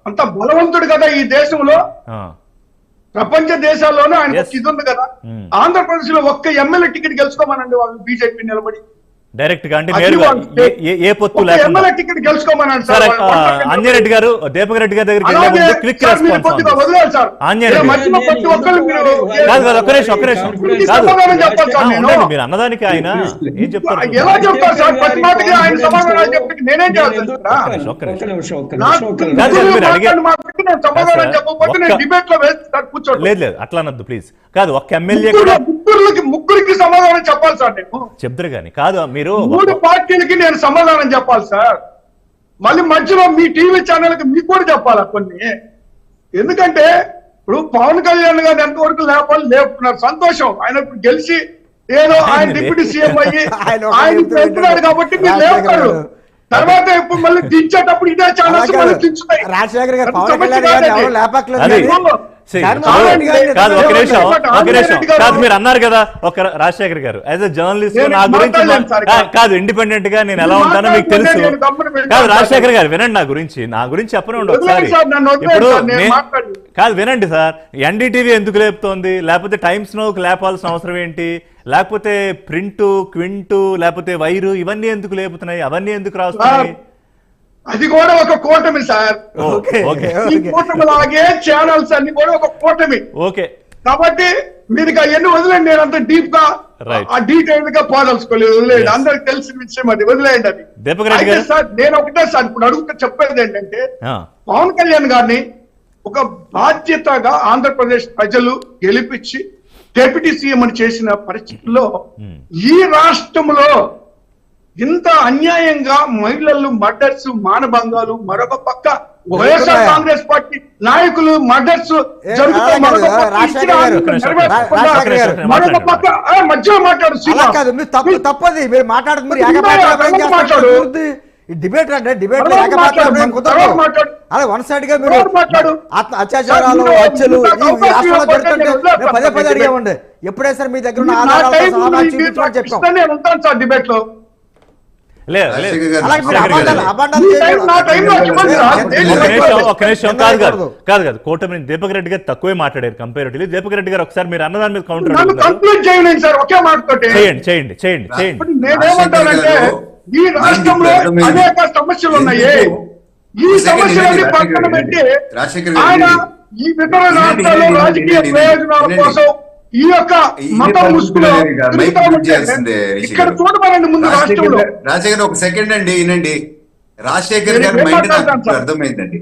అంత బలవంతుడు కదా ఈ దేశంలో, ప్రపంచ దేశాల్లోనే ఆయన ఇది ఉంది కదా. ఆంధ్రప్రదేశ్ లో ఒక్క ఎమ్మెల్యే టికెట్ గెలుచుకోమనండి వాళ్ళు బీజేపీ నిలబడి డైరెక్ట్ గా. అంటే ఏ పొత్తు ఎమ్మెల్యే టికెట్ గెలుచుకోమనండి సార్. అంజరెడ్డి గారు, దీపక్ రెడ్డి గారి దగ్గరికి క్విక్ రెస్పాన్స్. మీరు అన్నదానికి ఆయన ఏం చెప్తారు? లేదు అట్లా అనద్దు ప్లీజ్. కాదు, ఒక్క ఎమ్మెల్యే ముగ్గురికి సమాధానం చెప్పాలి సార్. నేను చెప్తారు కానీ కాదు, మీరు 3 పార్టీలకి నేను సమాధానం చెప్పాలి సార్. మళ్ళీ మధ్యలో మీ టీవీ ఛానల్కి మీకు కూడా చెప్పాలి కొన్ని. ఎందుకంటే ఇప్పుడు పవన్ కళ్యాణ్ గారు ఎంతవరకు లేపుతున్నారు, సంతోషం. ఆయన ఇప్పుడు గెలిచి ఏదో ఆయన డిప్యూటీ సీఎం అయ్యి ఆయన పెడుతున్నాడు కాబట్టి మీరు లేపుతారు. తర్వాత ఇప్పుడు మళ్ళీ దించేటప్పుడు ఇదే ఛానల్స్ మళ్ళీ దించుతాయి. రాజశేఖర్ గారు అది పవన్ సమస్య కళ్యాణ్ గారిని కాదండి. ఎవరు లేపట్లేదు అది కానీ See, జగన్మోహన్ రెడ్డి గారిని కాదు ఒక నిమిషం ఆంజనేయ గారు- కాదు మీరు అన్నారు కదా ఒక రాజశేఖర్ గారు యాజ్ ఎ జర్నలిస్ట్ నేను నా గురించి మాట్లాడలేను సార్ ఇక. కాదు ఇండిపెండెంట్ గా నేను ఎలా మీరు ఉంటానో మీకు తెలుసు. మాట్లాడుతుంటే నేను గమ్మున వెళ్ళి కాదు మాట్లాడతాను. రాజశేఖర్ గారు వినండి, నా గురించి చెప్పనండి వదిలేయండి ఒకసారి. సార్, నన్ను వదిలేయండి ఇప్పుడు సార్, నేను మాట్లాడను. కాదు వినండి సార్, ఎన్డీటీవీ ఎందుకు లేపుతోంది, లేకపోతే టైమ్స్ నో లేపాల్సిన అవసరం ఏంటి, లేకపోతే ప్రింట్ క్వింట్ లేకపోతే వైరు ఇవన్నీ ఎందుకు లేపుతున్నాయి, అవన్నీ ఎందుకు రాస్తున్నాయి? అది కూడా ఒక కూటమి సార్. ఓకే ఓకే ఈ కూటమి లాగే ఛానల్స్ అన్ని కూడా ఒక కూటమి. ఓకే కాబట్టి మీరు ఇక ఎన్ని వదిలేండి, నేను అంత డీప్ గా Right. ఆ డీటెయిల్ గా పోదలుచుకోలేదు, వదిలేయండి. Yes. అందరికి తెలిసిన విషయం అది, వదిలేయండి అది. దీపక్ రెడ్డి అయితే గారు సార్ నేను ఒకటే సార్ ఇప్పుడు అడుగుతూ చెప్పేది ఏంటంటే ఆ, పవన్ కళ్యాణ్ గారిని ఒక బాధ్యతగా ఆంధ్రప్రదేశ్ ప్రజలు గెలిపించి డిప్యూటీ సీఎం అని చేసిన పరిస్థితుల్లో ఈ రాష్ట్రంలో ఇంత అన్యాయంగా మహిళలు మర్డర్స్ మానభంగాలు, మరొక పక్క వైఎస్ఆర్ కాంగ్రెస్ పార్టీ నాయకులు మర్డర్స్ జరుగుతూ మరొక పక్క రాజశేఖర్ ఇచ్చిన గారు, హామీలు నెరవేర్చకుండా రాజశేఖర్ గారు, మరొక పక్క మధ్యలో మాట్లాడు అలా శ్రీరామ్. కాదు, మీరు తప్పది మీరు మాట్లాడుతూ మీరు మీరు ఏకపాత్ర మాట్లాడు. డిబేట్ అంటే డిబేట్ తర్వాత ఏకపాత్ర మాట్లాడు, తర్వాత మాట్లాడు. అలా వన్ సైడ్ గా మీరు తర్వాత మాట్లాడు. అత్యాచారాలు సార్, హత్యలు మీరు ఈ అవకాశం రాష్ట్రంలో ఇవ్వకపోతే జరుగుతుంటే నేను వదిలేస్తాను మేము పదే పదే debate. అడిగామండి, ఎప్పుడే సార్ మీ దగ్గర ఉన్న నా ఆధారాలతో టైం సహా మాకు మీరు చూపించమని చెప్పాం. ఇస్తే నేను ఉంటాను సార్ డిబేట్ లో. లేదు రాజశేఖర్ గారు, అలాగే మీరు రాజశేఖర్ గారు. అబాండాలు ఈ టైం నా టైంలో ఇవ్వండి సార్. ఒక నిమిషం కాదు కూటమి దీపక్ రెడ్డి గారు తక్కువే మాట్లాడారు కంపేరిటివ్లీ. దీపక్ రెడ్డి గారు ఒకసారి మీరు అన్నదాని మీద కౌంటర్ నన్ను అడుగుతున్నారు. కంప్లీట్ చేయండి సార్ ఒకే మాటతోటి. చేయండి ఇప్పుడు నేనేమంటానంటే ఈ రాష్ట్రంలో అనేక సమస్యలు ఉన్నాయి. ఈ సమస్యలన్నీ పక్కన పెట్టి ఆయన ఈ ఇతర రాష్ట్రాల్లో రాజకీయ ప్రయోజనాల కోసం ఈ యొక్క మతం ముసుగులో తిరుగుతా ఉంటే ఇక్కడ చూడమనండి ముందు రాష్ట్రంలో. రాజశేఖర్ ఒక సెకండ్ అండి, వినండి. రాజశేఖర్ నేను గారి ఏం మైండ్ మాట్లాడతాను నాకు సార్? అర్థమైందండి.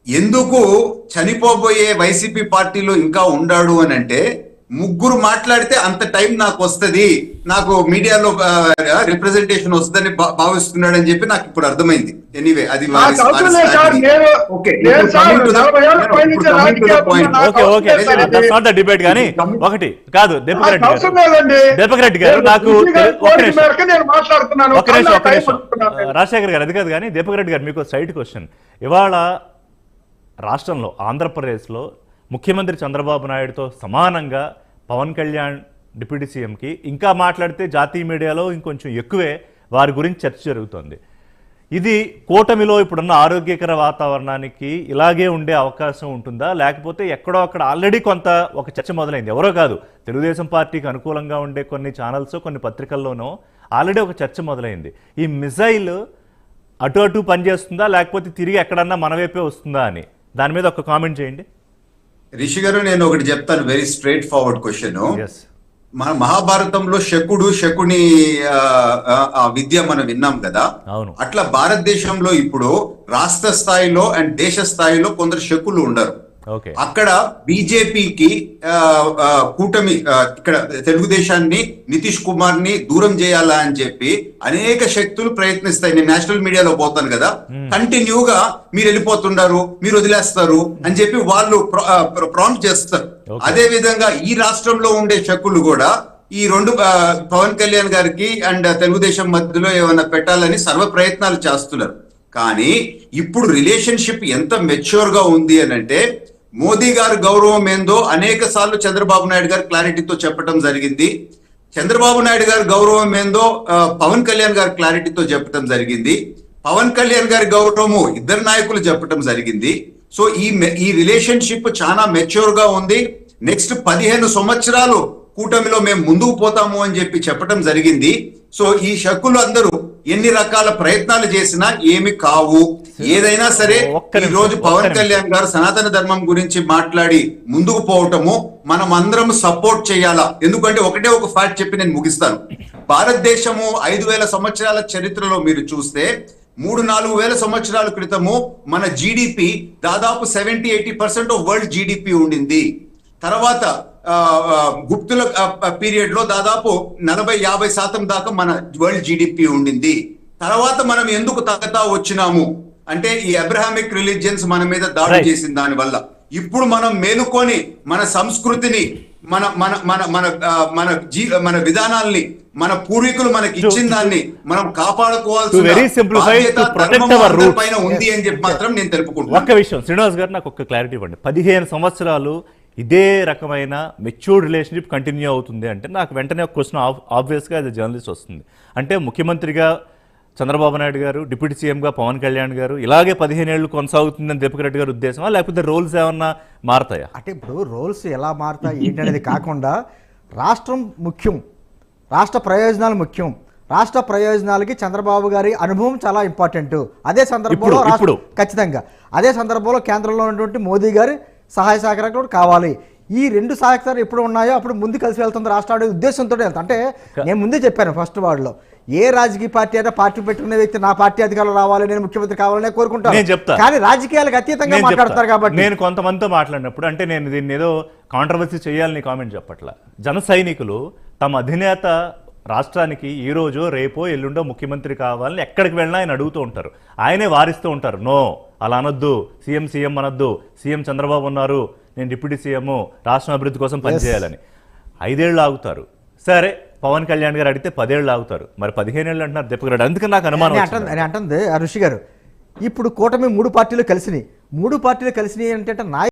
ఎందుకు చనిపోబోయే వైసీపీ పార్టీలో ఇంకా ఉండాడు అని అంటే, ముగ్గురు మాట్లాడితే అంత టైం నాకు వస్తది, నాకు మీడియాలో రిప్రజెంటేషన్ వస్తుందని భావిస్తున్నాడు అని చెప్పి నాకు ఇప్పుడు అర్థమైంది. ఎనీవే అది వారి- నాకు అవసరం లేదు సార్. వారి నేను Okay, నేను ఇప్పుడు సార్ coming to the- 40 ఏళ్ల పై నుంచి ఇప్పుడు coming to the రాజకీయాల్లో point. నాకు ఓకే అవసరం లేదు సార్ ఇది. దట్స్ నాట్ ద డిబేట్ కానీ ఒకటి కాదు దీపక్ నాకు రెడ్డి అవసరం గారు లేదండి. దీపక్ రెడ్డి గారు నేను నాకు బుద్ధి గారి ఒక కోరిక నిమిషం మేరకు నేను మాట్లాడుతున్నాను. ఒక నిమిషం నాకు టైం పడుతున్నాను నేను. రాజశేఖర్ గారు అది కాదు కానీ దీపక్ రెడ్డి గారు మీకు సైడ్ క్వశ్చన్. ఇవాళ రాష్ట్రంలో ఆంధ్రప్రదేశ్లో ముఖ్యమంత్రి చంద్రబాబు నాయుడుతో సమానంగా పవన్ కళ్యాణ్ డిప్యూటీ సీఎంకి, ఇంకా మాట్లాడితే జాతీయ మీడియాలో ఇంకొంచెం ఎక్కువే వారి గురించి చర్చ జరుగుతోంది. ఇది కూటమిలో ఇప్పుడున్న ఆరోగ్యకర వాతావరణానికి ఇలాగే ఉండే అవకాశం ఉంటుందా, లేకపోతే ఎక్కడో అక్కడ ఆల్రెడీ కొంత ఒక చర్చ మొదలైంది, ఎవరో కాదు తెలుగుదేశం పార్టీకి అనుకూలంగా ఉండే కొన్ని ఛానల్స్ కొన్ని పత్రికల్లోనూ ఆల్రెడీ ఒక చర్చ మొదలైంది. ఈ మిజైల్ అటు అటు పనిచేస్తుందా లేకపోతే తిరిగి ఎక్కడన్నా మన వైపే వస్తుందా అని, దాని మీద ఒక కామెంట్ చేయండి. రిషి గారు, నేను ఒకటి చెప్తాను, very straightforward question. Yes మన మహాభారతంలో శకుని ఆ విద్య మనం విన్నాం కదా. అవును. అట్లా భారతదేశంలో ఇప్పుడు రాష్ట్ర స్థాయిలో అండ్ దేశ స్థాయిలో కొందరు శకులు ఉండరు. ఓకే అక్కడ బీజేపీకి కూటమి ఇక్కడ తెలుగుదేశాన్ని నితీష్ కుమార్ ని దూరం చేయాలా అని చెప్పి అనేక శక్తులు ప్రయత్నిస్తాయి. నేను నేషనల్ మీడియాలో పోతాను కదా, కంటిన్యూగా మీరు వెళ్ళిపోతున్నారు, మీరు వదిలేస్తారు అని చెప్పి వాళ్ళు ప్రాంప్ట్ చేస్తారు. అదే విధంగా ఈ రాష్ట్రంలో ఉండే శక్తులు కూడా ఈ రెండు పవన్ కళ్యాణ్ గారికి అండ్ తెలుగుదేశం మధ్యలో ఏమైనా పెట్టాలని సర్వ ప్రయత్నాలు చేస్తున్నారు. కానీ ఇప్పుడు రిలేషన్షిప్ ఎంత మెచ్యూర్ గా ఉంది అని అంటే, మోదీ గారు గౌరవం ఏందో అనేక సార్లు చంద్రబాబు నాయుడు గారు క్లారిటీతో చెప్పడం జరిగింది. చంద్రబాబు నాయుడు గారి గౌరవం ఏందో పవన్ కళ్యాణ్ గారు క్లారిటీతో చెప్పడం జరిగింది. పవన్ కళ్యాణ్ గారి గౌరవము ఇద్దరు నాయకులు చెప్పడం జరిగింది. సో ఈ రిలేషన్షిప్ చాలా మెచ్యూర్ గా ఉంది. నెక్స్ట్ 15 సంవత్సరాలు కూటమిలో మేము ముందుకు పోతాము అని చెప్పి చెప్పడం జరిగింది. సో ఈ శక్తులు అందరూ ఎన్ని రకాల ప్రయత్నాలు చేసినా ఏమి కావు. ఏదైనా సరే ఈ రోజు పవన్ కళ్యాణ్ గారు సనాతన ధర్మం గురించి మాట్లాడి ముందుకు పోవటము మనం అందరం సపోర్ట్ చేయాలా. ఎందుకంటే ఒకటే ఒక ఫ్యాక్ట్ చెప్పి నేను ముగిస్తాను. భారతదేశము 5000 సంవత్సరాల చరిత్రలో మీరు చూస్తే 3-4 వేల సంవత్సరాల క్రితము మన జీడిపి దాదాపు 70-80% ఆఫ్ వరల్డ్ జీడిపి ఉండింది. తర్వాత గుప్తుల పీరియడ్ లో దాదాపు 40-50% దాకా మన వరల్డ్ జీడిపి ఉండింది. తర్వాత మనం ఎందుకు తగ్గతా వచ్చినాము అంటే ఈ అబ్రహామిక్ రిలీజియన్స్ మన మీద దాడి చేసిన దాని వల్ల. ఇప్పుడు మనం మేలుకొని మన సంస్కృతిని మన మన మన మన ఆ, మన మన విధానాల్ని మన పూర్వీకులు మనకి ఇచ్చిన దాన్ని మనం To very కాపాడుకోవాల్సిన simplify, బాధ్యత to protect ధర్మము our అందరి roots. పైన ఉంది అని చెప్పి మాత్రం నేను తెలుపుకుంటున్నాను. ఒక్క విషయం శ్రీనివాస్ గారు నాకు ఒక క్లారిటీ ఇవ్వండి. 15 సంవత్సరాలు ఇదే రకమైన మెచ్యూర్డ్ రిలేషన్షిప్ కంటిన్యూ అవుతుంది అంటే నాకు వెంటనే ఒక క్వశ్చన్ ఆబ్వియస్గా యాజ్ జర్నలిస్ట్ వస్తుంది. అంటే ముఖ్యమంత్రిగా చంద్రబాబు నాయుడు గారు, డిప్యూటీ సీఎంగా పవన్ కళ్యాణ్ గారు ఇలాగే 15 ఏళ్ళు కొనసాగుతుందని దీపక్ రెడ్డి గారి ఉద్దేశమా, లేకపోతే రోల్స్ ఏమన్నా మారతాయా? అంటే ఇప్పుడు రోల్స్ ఎలా మారుతాయి ఏంటనేది కాకుండా రాష్ట్రం ముఖ్యం, రాష్ట్ర ప్రయోజనాలు ముఖ్యం. రాష్ట్ర ప్రయోజనాలకి చంద్రబాబు గారి అనుభవం చాలా ఇంపార్టెంట్. అదే సందర్భంలో ఇప్పుడు ఖచ్చితంగా అదే సందర్భంలో కేంద్రంలో ఉన్నటువంటి మోదీ గారి సహాయ సహకారాలు కూడా కావాలి. ఈ రెండు సహకారాలు ఎప్పుడు ఉన్నాయో అప్పుడు ముందు కలిసి వెళ్తుంది రాష్ట్రం అనే ఉద్దేశంతో వెళ్తాం. అంటే నేను ముందే చెప్పాను ఫస్ట్ వార్డులో, ఏ రాజకీయ పార్టీ అయినా పార్టీ పెట్టుకునే వ్యక్తి నా పార్టీ అధికారులు రావాలి, నేను ముఖ్యమంత్రి కావాలని నేను కోరుకుంటాను. చెప్తా. కానీ రాజకీయాలకు అతీతంగా నేను మాట్లాడతారు చెప్తా. కాబట్టి నేను కొంతమందితో మాట్లాడినప్పుడు అంటే నేను దీన్ని ఏదో కాంట్రవర్సీ చేయాలని కామెంట్ చెప్పట్లా. జన సైనికులు తమ అధినేత రాష్ట్రానికి ఈ రోజు రేపో ఎల్లుండో ముఖ్యమంత్రి కావాలని ఎక్కడికి వెళ్ళినా ఆయన అడుగుతూ ఉంటారు. ఆయనే వారిస్తూ ఉంటారు. నో అలా అనొద్దు, సీఎం అనొద్దు, సీఎం చంద్రబాబు ఉన్నారు, నేను డిప్యూటీ సీఎం, రాష్ట్రం అభివృద్ధి కోసం పనిచేయాలని. 5 ఏళ్ళు ఆగుతారు. సరే పవన్ కళ్యాణ్ గారు అడిగితే 10 ఏళ్ళు ఆగుతారు. మరి 15 ఏళ్ళు అంటున్నారు దీపక్ రెడ్డి. అందుకని నాకు అనుమానం వచ్చింది. అని అంటుంది ఋషి గారు. ఇప్పుడు కూటమి 3 పార్టీలు కలిసినాయి అంటే